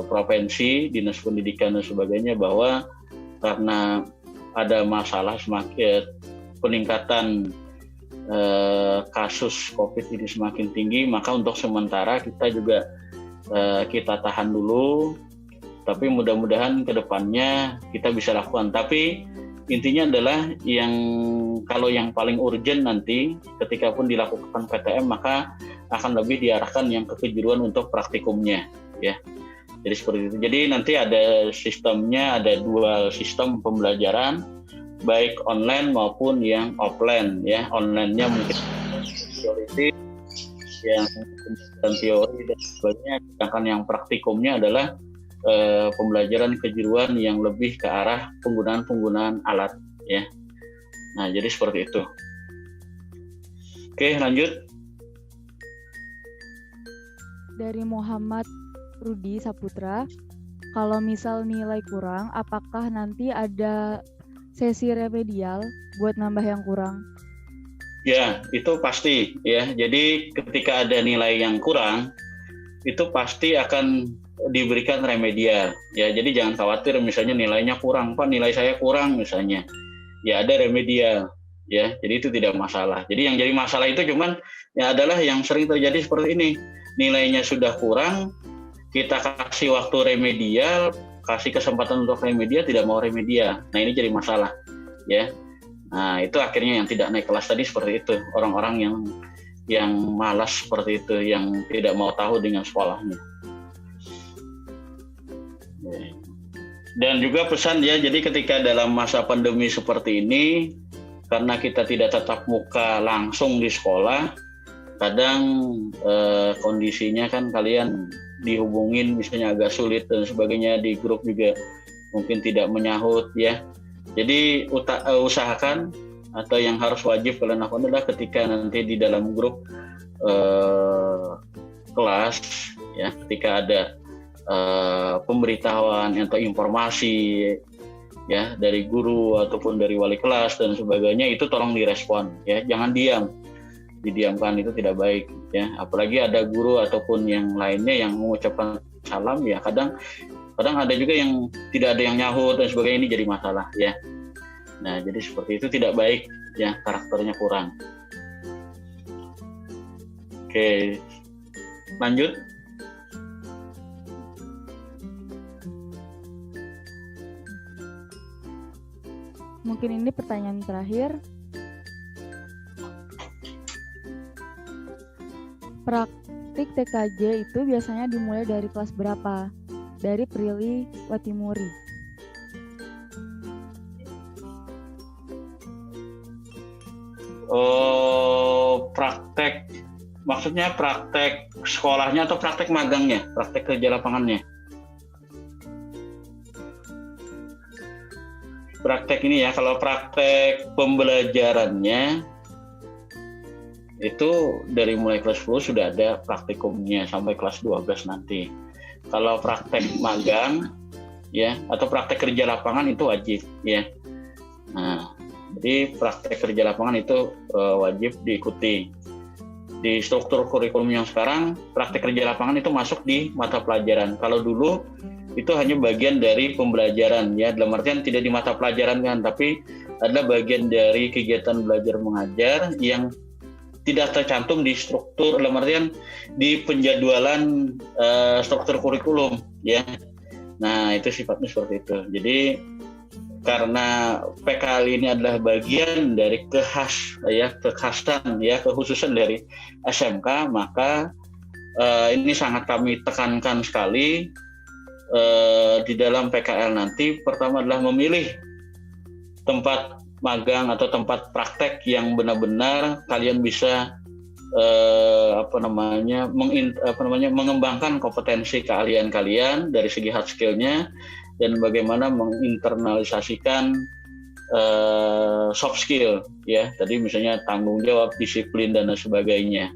provinsi, dinas pendidikan dan sebagainya, bahwa karena ada masalah semakin peningkatan kasus COVID ini semakin tinggi, maka untuk sementara kita juga kita tahan dulu, tapi mudah-mudahan ke depannya kita bisa lakukan. Tapi intinya adalah kalau yang paling urgent nanti ketika pun dilakukan PTM, maka akan lebih diarahkan yang ke kejuruan untuk praktikumnya, ya. Jadi seperti itu. Jadi nanti ada sistemnya, ada dua sistem pembelajaran, baik online maupun yang offline, ya. Online-nya mungkin teori, yang teori dan sebagainya, sedangkan yang praktikumnya adalah pembelajaran kejuruan yang lebih ke arah penggunaan alat, ya. Nah, jadi seperti itu. Oke, lanjut. Dari Muhammad Rudi Saputra, kalau misal nilai kurang, apakah nanti ada sesi remedial buat nambah yang kurang? Ya, itu pasti, ya. Jadi ketika ada nilai yang kurang, itu pasti akan diberikan remedial, ya. Jadi jangan khawatir misalnya nilainya kurang, Pak, nilai saya kurang misalnya. Ya, ada remedial, ya. Jadi itu tidak masalah. Jadi yang jadi masalah itu cuman ya adalah yang sering terjadi seperti ini. Nilainya sudah kurang, kita kasih waktu remedial, kasih kesempatan untuk remedial, tidak mau remedial. Nah, ini jadi masalah, ya. Nah, itu akhirnya yang tidak naik kelas tadi seperti itu, orang-orang yang malas seperti itu, yang tidak mau tahu dengan sekolahnya. Dan juga pesan, ya, jadi ketika dalam masa pandemi seperti ini, karena kita tidak tatap muka langsung di sekolah, kadang kondisinya kan kalian dihubungin misalnya agak sulit dan sebagainya, di grup juga mungkin tidak menyahut, ya. Jadi usahakan, atau yang harus wajib kalian lakukan adalah ketika nanti di dalam grup kelas, ya, ketika ada pemberitahuan atau informasi, ya, dari guru ataupun dari wali kelas dan sebagainya, itu tolong direspon, ya, jangan didiamkan, itu tidak baik, ya. Apalagi ada guru ataupun yang lainnya yang mengucapkan salam, ya, kadang ada juga yang tidak ada yang nyahut dan sebagainya, ini jadi masalah, ya. Nah, jadi seperti itu tidak baik, ya, karakternya kurang. Oke, lanjut. Mungkin ini pertanyaan terakhir. praktik TKJ itu biasanya dimulai dari kelas berapa? Dari Prilly Watimuri. Oh, praktek, maksudnya praktek sekolahnya atau praktek magangnya, praktek kerja lapangannya? Praktek ini ya, kalau praktek pembelajarannya itu dari mulai kelas 10 sudah ada praktikumnya sampai kelas 12 nanti. Kalau praktek magang ya atau praktek kerja lapangan itu wajib ya. Nah, jadi praktek kerja lapangan itu wajib diikuti. Di struktur kurikulum yang sekarang, praktek kerja lapangan itu masuk di mata pelajaran. Kalau dulu itu hanya bagian dari pembelajaran ya, dalam artian tidak di mata pelajaran kan, tapi adalah bagian dari kegiatan belajar mengajar yang tidak tercantum di struktur, dalam artian di penjadwalan struktur kurikulum ya. Nah, itu sifatnya seperti itu. Jadi karena PKL ini adalah bagian dari kekhasan ya, kekhususan dari SMK, maka ini sangat kami tekankan sekali di dalam PKL nanti. Pertama adalah memilih tempat magang atau tempat praktek yang benar-benar kalian bisa mengembangkan kompetensi keahlian kalian dari segi hard skill-nya, dan bagaimana menginternalisasikan soft skill ya, tadi misalnya tanggung jawab, disiplin dan sebagainya.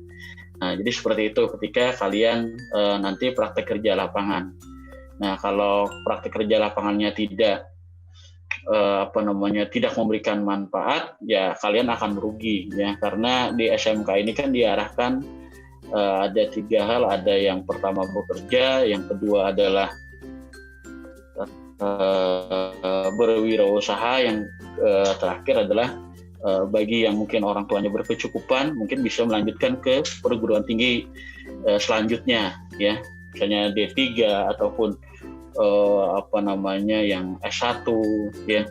Nah, jadi seperti itu ketika kalian nanti praktek kerja lapangan. Nah, kalau praktek kerja lapangannya tidak tidak memberikan manfaat, ya kalian akan merugi ya, karena di SMK ini kan diarahkan ada 3 hal. Ada yang pertama bekerja, yang kedua adalah berwirausaha, yang terakhir adalah bagi yang mungkin orang tuanya berkecukupan mungkin bisa melanjutkan ke perguruan tinggi selanjutnya ya, misalnya D3 ataupun yang S1 ya.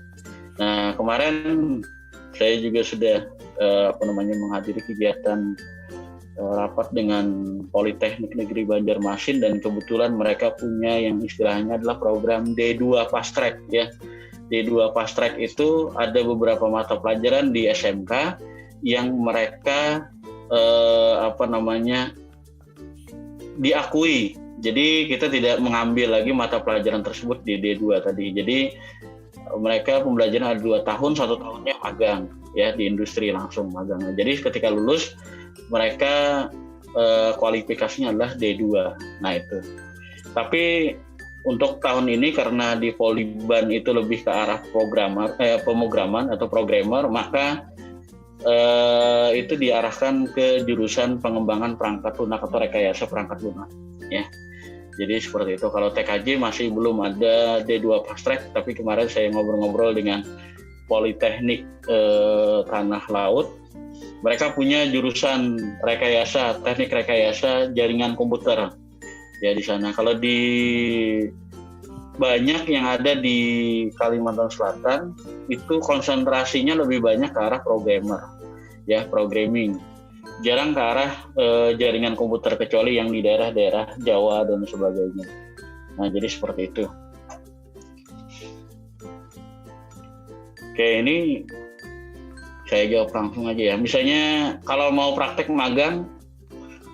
Nah, kemarin saya juga sudah menghadiri kegiatan rapat dengan Politeknik Negeri Banjarmasin, dan kebetulan mereka punya yang istilahnya adalah program D2 Fast Track ya. D2 Fast Track itu ada beberapa mata pelajaran di SMK yang mereka diakui. Jadi kita tidak mengambil lagi mata pelajaran tersebut di D2 tadi. Jadi mereka pembelajaran ada 2 tahun, 1 tahunnya magang ya, di industri langsung magang. Jadi ketika lulus mereka kualifikasinya adalah D2. Nah itu. Tapi untuk tahun ini karena di Poliban itu lebih ke arah pemrograman atau programmer, maka itu diarahkan ke jurusan pengembangan perangkat lunak atau rekayasa perangkat lunak ya. Jadi seperti itu. Kalau TKJ masih belum ada D2 Fast Track, tapi kemarin saya ngobrol-ngobrol dengan Politeknik Tanah Laut. Mereka punya jurusan rekayasa, teknik rekayasa jaringan komputer ya di sana. Kalau di banyak yang ada di Kalimantan Selatan itu konsentrasinya lebih banyak ke arah programmer ya, programming. Jarang ke arah jaringan komputer, kecuali yang di daerah-daerah Jawa dan sebagainya. Nah, jadi seperti itu. Oke, ini saya jawab langsung aja ya. Misalnya kalau mau praktek magang,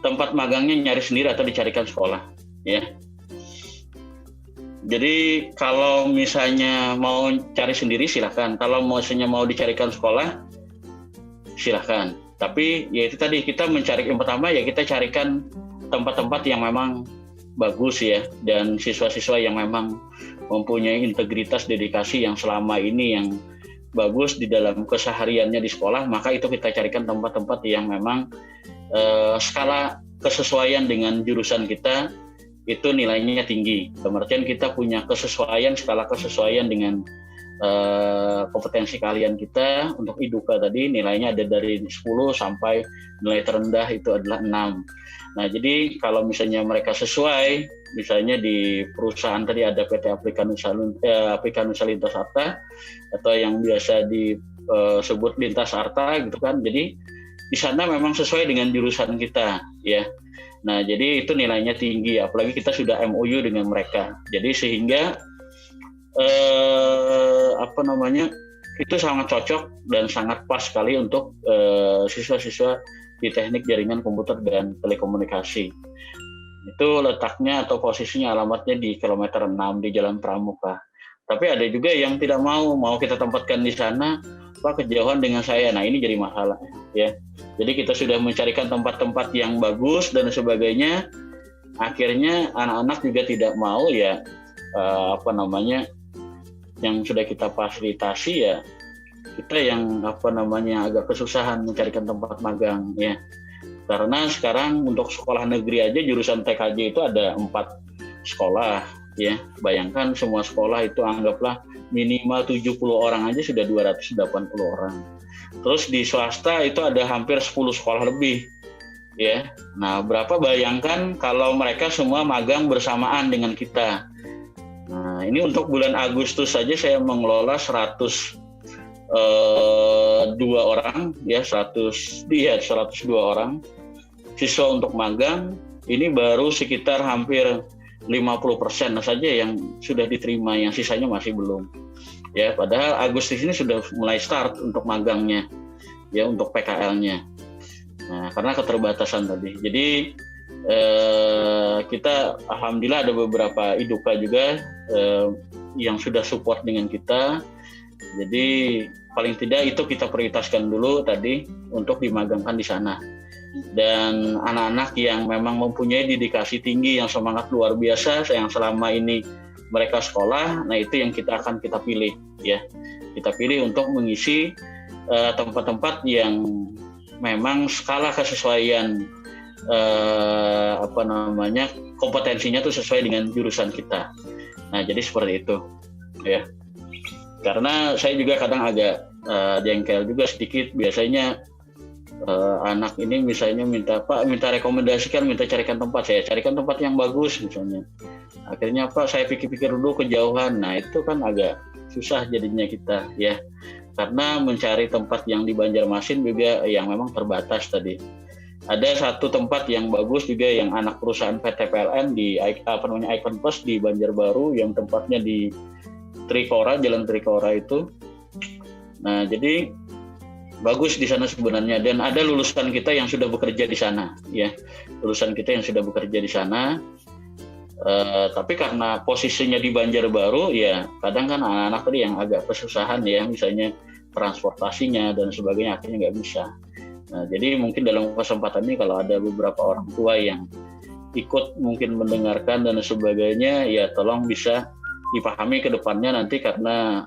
tempat magangnya nyari sendiri atau dicarikan sekolah ya. Jadi kalau misalnya mau cari sendiri silakan. Kalau misalnya mau dicarikan sekolah silakan. Tapi ya itu tadi, kita mencari yang pertama ya kita carikan tempat-tempat yang memang bagus ya, dan siswa-siswa yang memang mempunyai integritas, dedikasi yang selama ini yang bagus di dalam kesehariannya di sekolah, maka itu kita carikan tempat-tempat yang memang skala kesesuaian dengan jurusan kita itu nilainya tinggi. Kemudian kita punya kesesuaian, skala kesesuaian dengan kompetensi keahlian kita. Untuk IDUKA tadi nilainya ada dari 10 sampai nilai terendah itu adalah 6. Nah, jadi kalau misalnya mereka sesuai, misalnya di perusahaan tadi ada PT Apika Nusa Lintas Arta atau yang biasa disebut Lintas Arta gitu kan. Jadi di sana memang sesuai dengan jurusan kita ya. Nah, jadi itu nilainya tinggi, apalagi kita sudah MOU dengan mereka. Jadi sehingga itu sangat cocok dan sangat pas sekali untuk siswa-siswa di teknik jaringan komputer dan telekomunikasi. Itu letaknya atau posisinya alamatnya di kilometer 6 di Jalan Pramuka. Tapi ada juga yang tidak mau kita tempatkan di sana, Pak, kejauhan dengan saya. Nah, ini jadi masalah ya. Jadi kita sudah mencarikan tempat-tempat yang bagus dan sebagainya. Akhirnya anak-anak juga tidak mau ya yang sudah kita fasilitasi ya, kita yang agak kesusahan mencarikan tempat magang ya. Karena sekarang untuk sekolah negeri aja jurusan TKJ itu ada 4 sekolah ya. Bayangkan semua sekolah itu anggaplah minimal 70 orang aja sudah 280 orang. Terus di swasta itu ada hampir 10 sekolah lebih ya. Nah, berapa bayangkan kalau mereka semua magang bersamaan dengan kita. Nah, ini untuk bulan Agustus saja saya mengelola 102 orang ya, 102 orang siswa untuk magang. Ini baru sekitar hampir 50% saja yang sudah diterima, yang sisanya masih belum ya. Padahal Agustus ini sudah mulai start untuk magangnya ya, untuk PKL-nya. Nah, karena keterbatasan tadi. Jadi kita alhamdulillah ada beberapa iduka juga yang sudah support dengan kita. Jadi paling tidak itu kita prioritaskan dulu tadi untuk dimagangkan di sana. Dan anak-anak yang memang mempunyai dedikasi tinggi, yang semangat luar biasa, yang selama ini mereka sekolah, nah itu yang kita pilih ya. Kita pilih untuk mengisi tempat-tempat yang memang skala kesesuaian kompetensinya tuh sesuai dengan jurusan kita. Nah, jadi seperti itu ya. Karena saya juga kadang agak jengkel juga sedikit, biasanya anak ini misalnya minta rekomendasikan, minta carikan tempat, saya carikan tempat yang bagus misalnya. Akhirnya Pak, saya pikir-pikir dulu kejauhan. Nah, itu kan agak susah jadinya kita ya. Karena mencari tempat yang di Banjarmasin juga yang memang terbatas tadi. Ada satu tempat yang bagus juga yang anak perusahaan PT PLN di Icon Plus di Banjarbaru, yang tempatnya di Trikora, Jalan Trikora itu. Nah, jadi bagus di sana sebenarnya, dan ada lulusan kita yang sudah bekerja di sana ya. Lulusan kita yang sudah bekerja di sana. Tapi karena posisinya di Banjarbaru ya, kadang kan anak-anak tadi yang agak kesusahan ya, misalnya transportasinya dan sebagainya, akhirnya nggak bisa. Nah, jadi mungkin dalam kesempatan ini kalau ada beberapa orang tua yang ikut mungkin mendengarkan dan sebagainya, ya tolong bisa dipahami ke depannya nanti, karena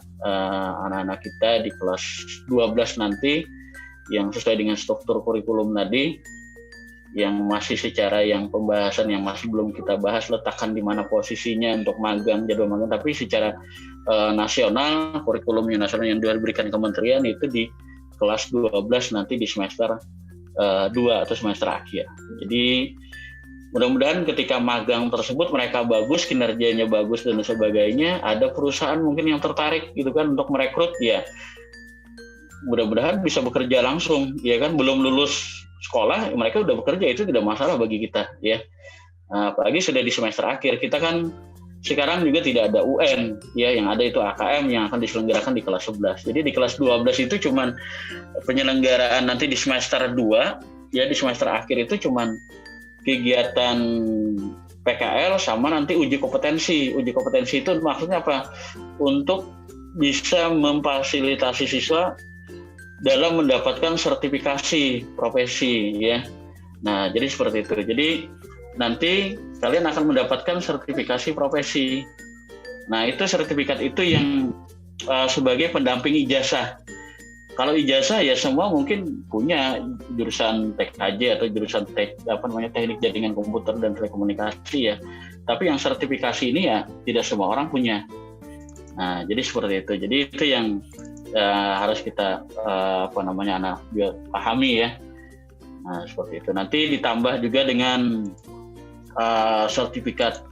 anak-anak kita di kelas 12 nanti yang sesuai dengan struktur kurikulum tadi, yang masih secara yang pembahasan yang masih belum kita bahas letakkan di mana posisinya untuk magang, jadwal magang, tapi secara nasional, kurikulumnya nasional yang diberikan kementerian itu di kelas 12 nanti di semester 2 atau semester akhir. Jadi mudah-mudahan ketika magang tersebut mereka bagus, kinerjanya bagus dan sebagainya, ada perusahaan mungkin yang tertarik gitu kan untuk merekrut ya. Mudah-mudahan bisa bekerja langsung ya kan, belum lulus sekolah mereka udah bekerja, itu tidak masalah bagi kita ya. Apalagi sudah di semester akhir, kita kan sekarang juga tidak ada UN ya, yang ada itu AKM yang akan diselenggarakan di kelas 11. Jadi di kelas 12 itu cuman penyelenggaraan nanti di semester 2 ya, di semester akhir itu cuman kegiatan PKL sama nanti uji kompetensi. Uji kompetensi itu maksudnya apa? Untuk bisa memfasilitasi siswa dalam mendapatkan sertifikasi profesi ya. Nah, jadi seperti itu. Jadi nanti kalian akan mendapatkan sertifikasi profesi. Nah, itu sertifikat itu yang sebagai pendamping ijazah. Kalau ijazah ya semua mungkin punya jurusan TKJ atau jurusan teknik jaringan komputer dan telekomunikasi ya. Tapi yang sertifikasi ini ya tidak semua orang punya. Nah, jadi seperti itu. Jadi itu yang harus kita anak pahami ya. Nah, seperti itu. Nanti ditambah juga dengan sertifikat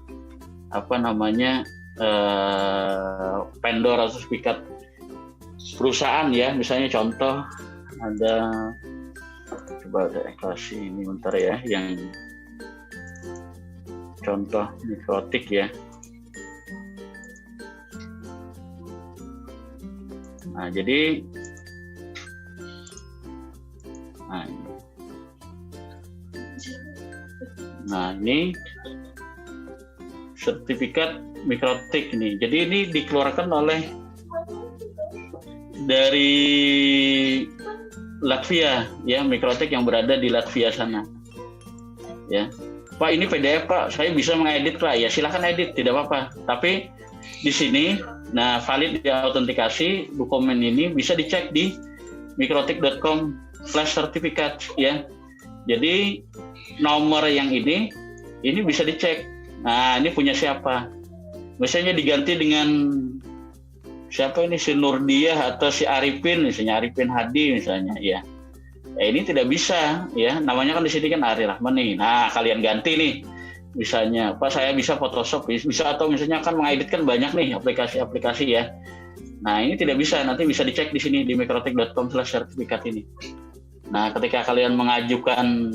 vendor atau sertifikat perusahaan ya. Misalnya contoh ada, coba ada kasih ini bentar ya, yang contoh mikrotik ya. Nah, jadi ini sertifikat mikrotik ini. Jadi ini dikeluarkan oleh dari Latvia ya, mikrotik yang berada di Latvia sana. Ya. Pak, ini PDF Pak, saya bisa mengedit Pak. Ya silahkan edit, tidak apa-apa. Tapi di sini, nah valid diautentikasi dokumen ini bisa dicek di mikrotik.com/sertifikat ya. Jadi nomor yang ini bisa dicek. Nah ini punya siapa? Misalnya diganti dengan siapa ini, si Nurdiah atau si Arifin, misalnya Arifin Hadi misalnya ya. Ini tidak bisa ya, namanya kan di sini kan Ari Rahman nih. Nah kalian ganti nih, misalnya Pak saya bisa Photoshop bisa, atau misalnya kan mengedit kan banyak nih aplikasi-aplikasi ya. Nah ini tidak bisa, nanti bisa dicek di sini di mikrotik.com/sertifikat ini. Nah ketika kalian mengajukan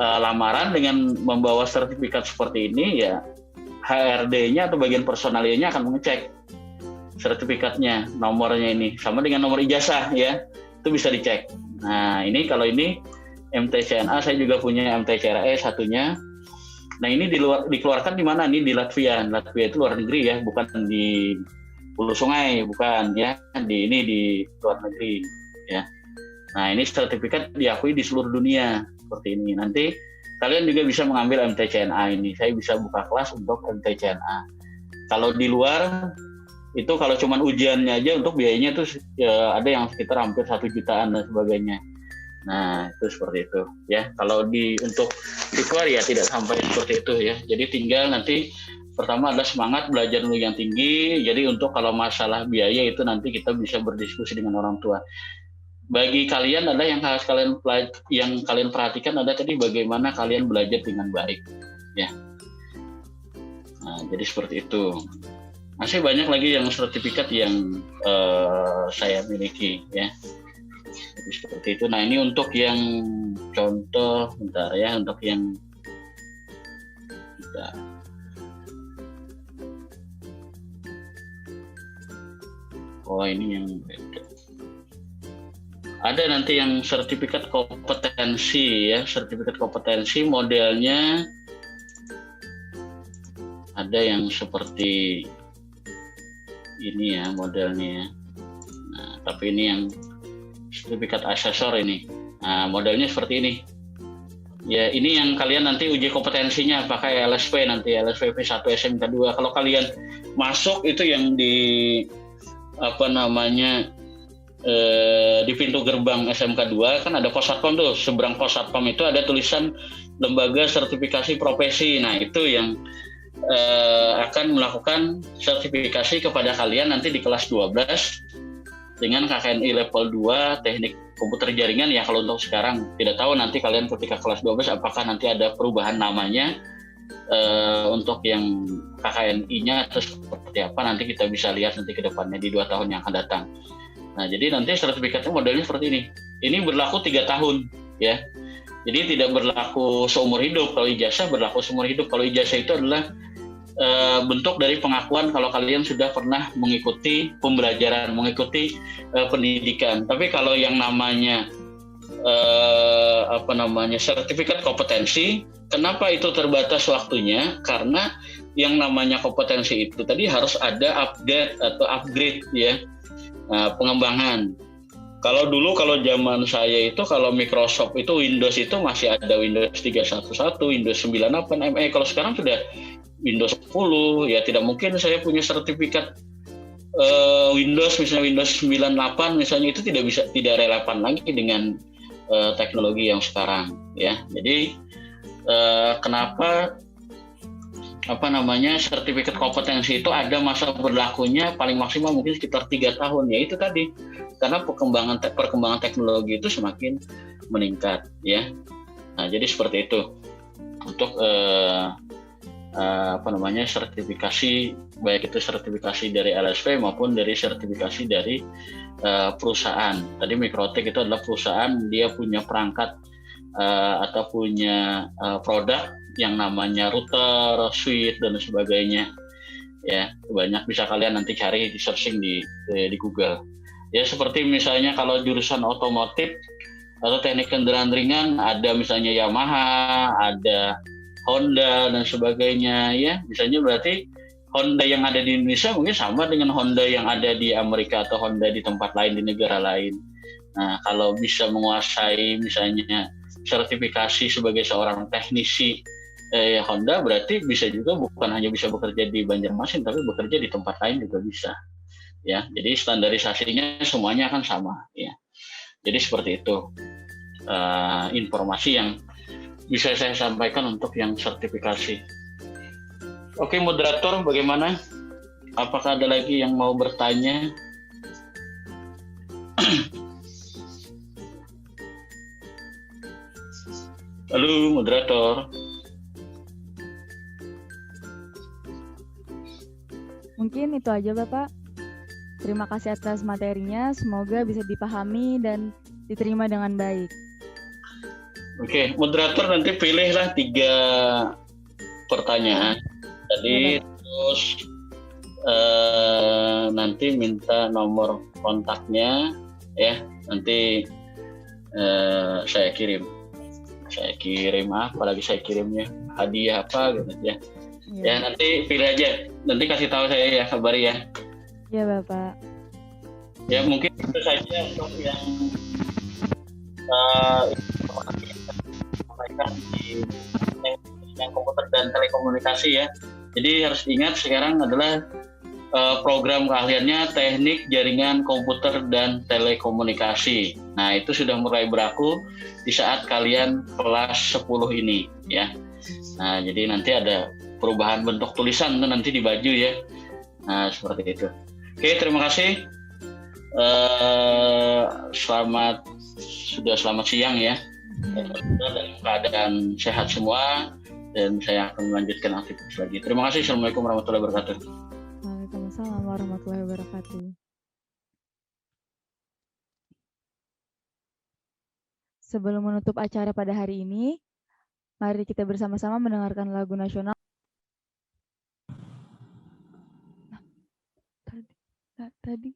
lamaran dengan membawa sertifikat seperti ini ya, HRD-nya atau bagian personalianya akan mengecek sertifikatnya, nomornya ini sama dengan nomor ijazah ya, itu bisa dicek. Nah ini kalau ini MTCNA, saya juga punya MTCRE satunya. Nah ini dikeluarkan di mana nih? Di Latvia. Latvia itu luar negeri ya, bukan di Hulu Sungai, bukan ya, di luar negeri ya. Nah ini sertifikat diakui di seluruh dunia seperti ini. Nanti kalian juga bisa mengambil MTCNA ini. Saya bisa buka kelas untuk MTCNA. Kalau di luar itu kalau cuman ujiannya aja untuk biayanya tuh ya, ada yang sekitar hampir 1 jutaan dan sebagainya. Nah itu seperti itu ya. Kalau untuk di luar ya tidak sampai seperti itu ya. Jadi tinggal nanti pertama adalah semangat belajar dulu yang tinggi. Jadi untuk kalau masalah biaya itu nanti kita bisa berdiskusi dengan orang tua. Bagi kalian ada yang harus kalian perhatikan, ada tadi bagaimana kalian belajar dengan baik ya. Nah jadi seperti itu. Masih banyak lagi yang sertifikat yang saya miliki ya. Jadi seperti itu. Nah ini untuk yang contoh, bentar ya, untuk yang ini yang beda. Ada nanti yang sertifikat kompetensi ya, sertifikat kompetensi modelnya ada yang seperti ini ya modelnya. Nah, tapi ini yang sertifikat asesor ini. Nah, modelnya seperti ini. Ya, ini yang kalian nanti uji kompetensinya pakai LSP nanti, LSP V1 SMK 2. Kalau kalian masuk itu yang di di pintu gerbang SMK 2 kan ada pos satpam tuh. Seberang pos satpam itu ada tulisan lembaga sertifikasi profesi. Nah, itu yang akan melakukan sertifikasi kepada kalian nanti di kelas 12 dengan KKNI level 2 teknik komputer jaringan ya. Kalau untuk sekarang tidak tahu nanti kalian ketika kelas 12 apakah nanti ada perubahan namanya untuk yang KKNI-nya atau seperti apa, nanti kita bisa lihat nanti ke depannya di 2 tahun yang akan datang. Nah jadi nanti sertifikatnya modelnya seperti ini. Ini berlaku 3 tahun ya. Jadi tidak berlaku seumur hidup. Kalau ijazah berlaku seumur hidup. Kalau ijazah itu adalah bentuk dari pengakuan kalau kalian sudah pernah mengikuti pembelajaran, mengikuti pendidikan. Tapi kalau yang namanya sertifikat kompetensi, kenapa itu terbatas waktunya? Karena yang namanya kompetensi itu tadi harus ada update atau upgrade ya, pengembangan. Kalau dulu kalau zaman saya itu kalau Microsoft itu Windows itu masih ada Windows 3.1.1, Windows 98 ME. Kalau sekarang sudah Windows 10 ya, tidak mungkin saya punya sertifikat Windows misalnya Windows 98 misalnya, itu tidak relevan lagi dengan teknologi yang sekarang ya. Jadi kenapa sertifikat kompetensi itu ada masa berlakunya paling maksimal mungkin sekitar 3 tahun ya, itu tadi karena perkembangan teknologi itu semakin meningkat ya. Nah jadi seperti itu untuk sertifikasi, baik itu sertifikasi dari LSP maupun dari sertifikasi dari perusahaan. Tadi Mikrotik itu adalah perusahaan, dia punya perangkat atau punya produk yang namanya router, switch dan sebagainya. Ya, banyak bisa kalian nanti cari di searching di Google. Ya seperti misalnya kalau jurusan otomotif atau teknik kendaraan ringan ada misalnya Yamaha, ada Honda dan sebagainya ya. Misalnya berarti Honda yang ada di Indonesia mungkin sama dengan Honda yang ada di Amerika atau Honda di tempat lain di negara lain. Nah, kalau bisa menguasai misalnya sertifikasi sebagai seorang teknisi Honda berarti bisa juga bukan hanya bisa bekerja di Banjarmasin tapi bekerja di tempat lain juga bisa. Ya, jadi standarisasinya semuanya akan sama ya. Jadi seperti itu informasi yang bisa saya sampaikan untuk yang sertifikasi. Oke, moderator, bagaimana? Apakah ada lagi yang mau bertanya? Halo, moderator. Mungkin itu aja, Bapak. Terima kasih atas materinya. Semoga bisa dipahami dan diterima dengan baik. Oke, moderator nanti pilihlah 3 pertanyaan. Jadi terus nanti minta nomor kontaknya ya. Nanti saya kirim apalagi saya kirimnya hadiah apa gitu ya. Ya nanti pilih aja. Nanti kasih tahu saya ya, kabari ya. Ya Bapak. Ya mungkin itu saja untuk yang sampaikan di yang komputer dan telekomunikasi ya. Jadi harus ingat sekarang adalah program keahliannya teknik jaringan komputer dan telekomunikasi. Nah itu sudah mulai berlaku di saat kalian kelas 10 ini ya. Nah jadi nanti ada perubahan bentuk tulisan nanti di baju ya. Nah seperti itu. Oke, terima kasih. Selamat siang ya. Dalam keadaan sehat semua dan saya akan melanjutkan aktivitas lagi. Terima kasih. Assalamualaikum warahmatullahi wabarakatuh. Waalaikumsalam warahmatullahi wabarakatuh. Sebelum menutup acara pada hari ini, mari kita bersama-sama mendengarkan lagu nasional. Tadi.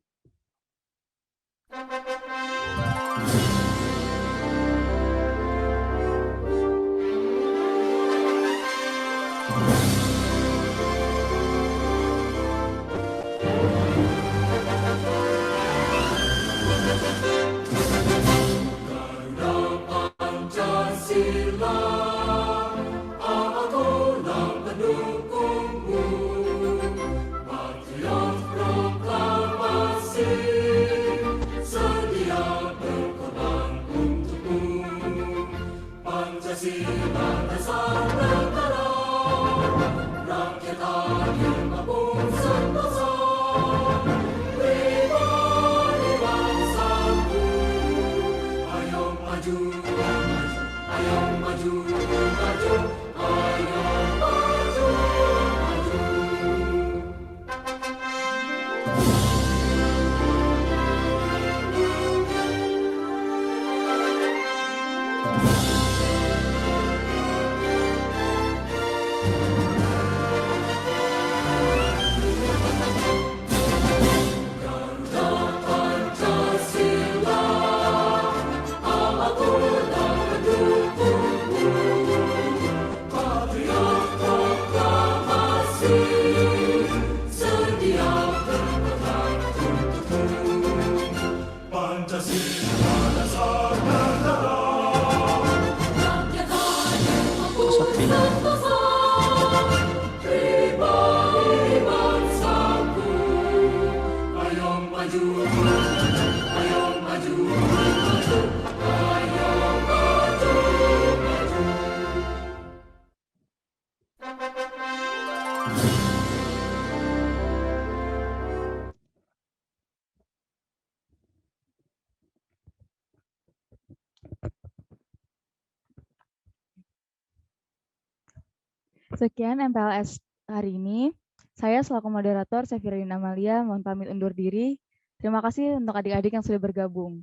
Sekian MPLS hari ini. Saya selaku moderator Sefirin Amalia mohon pamit undur diri. Terima kasih untuk adik-adik yang sudah bergabung.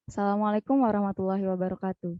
Assalamualaikum warahmatullahi wabarakatuh.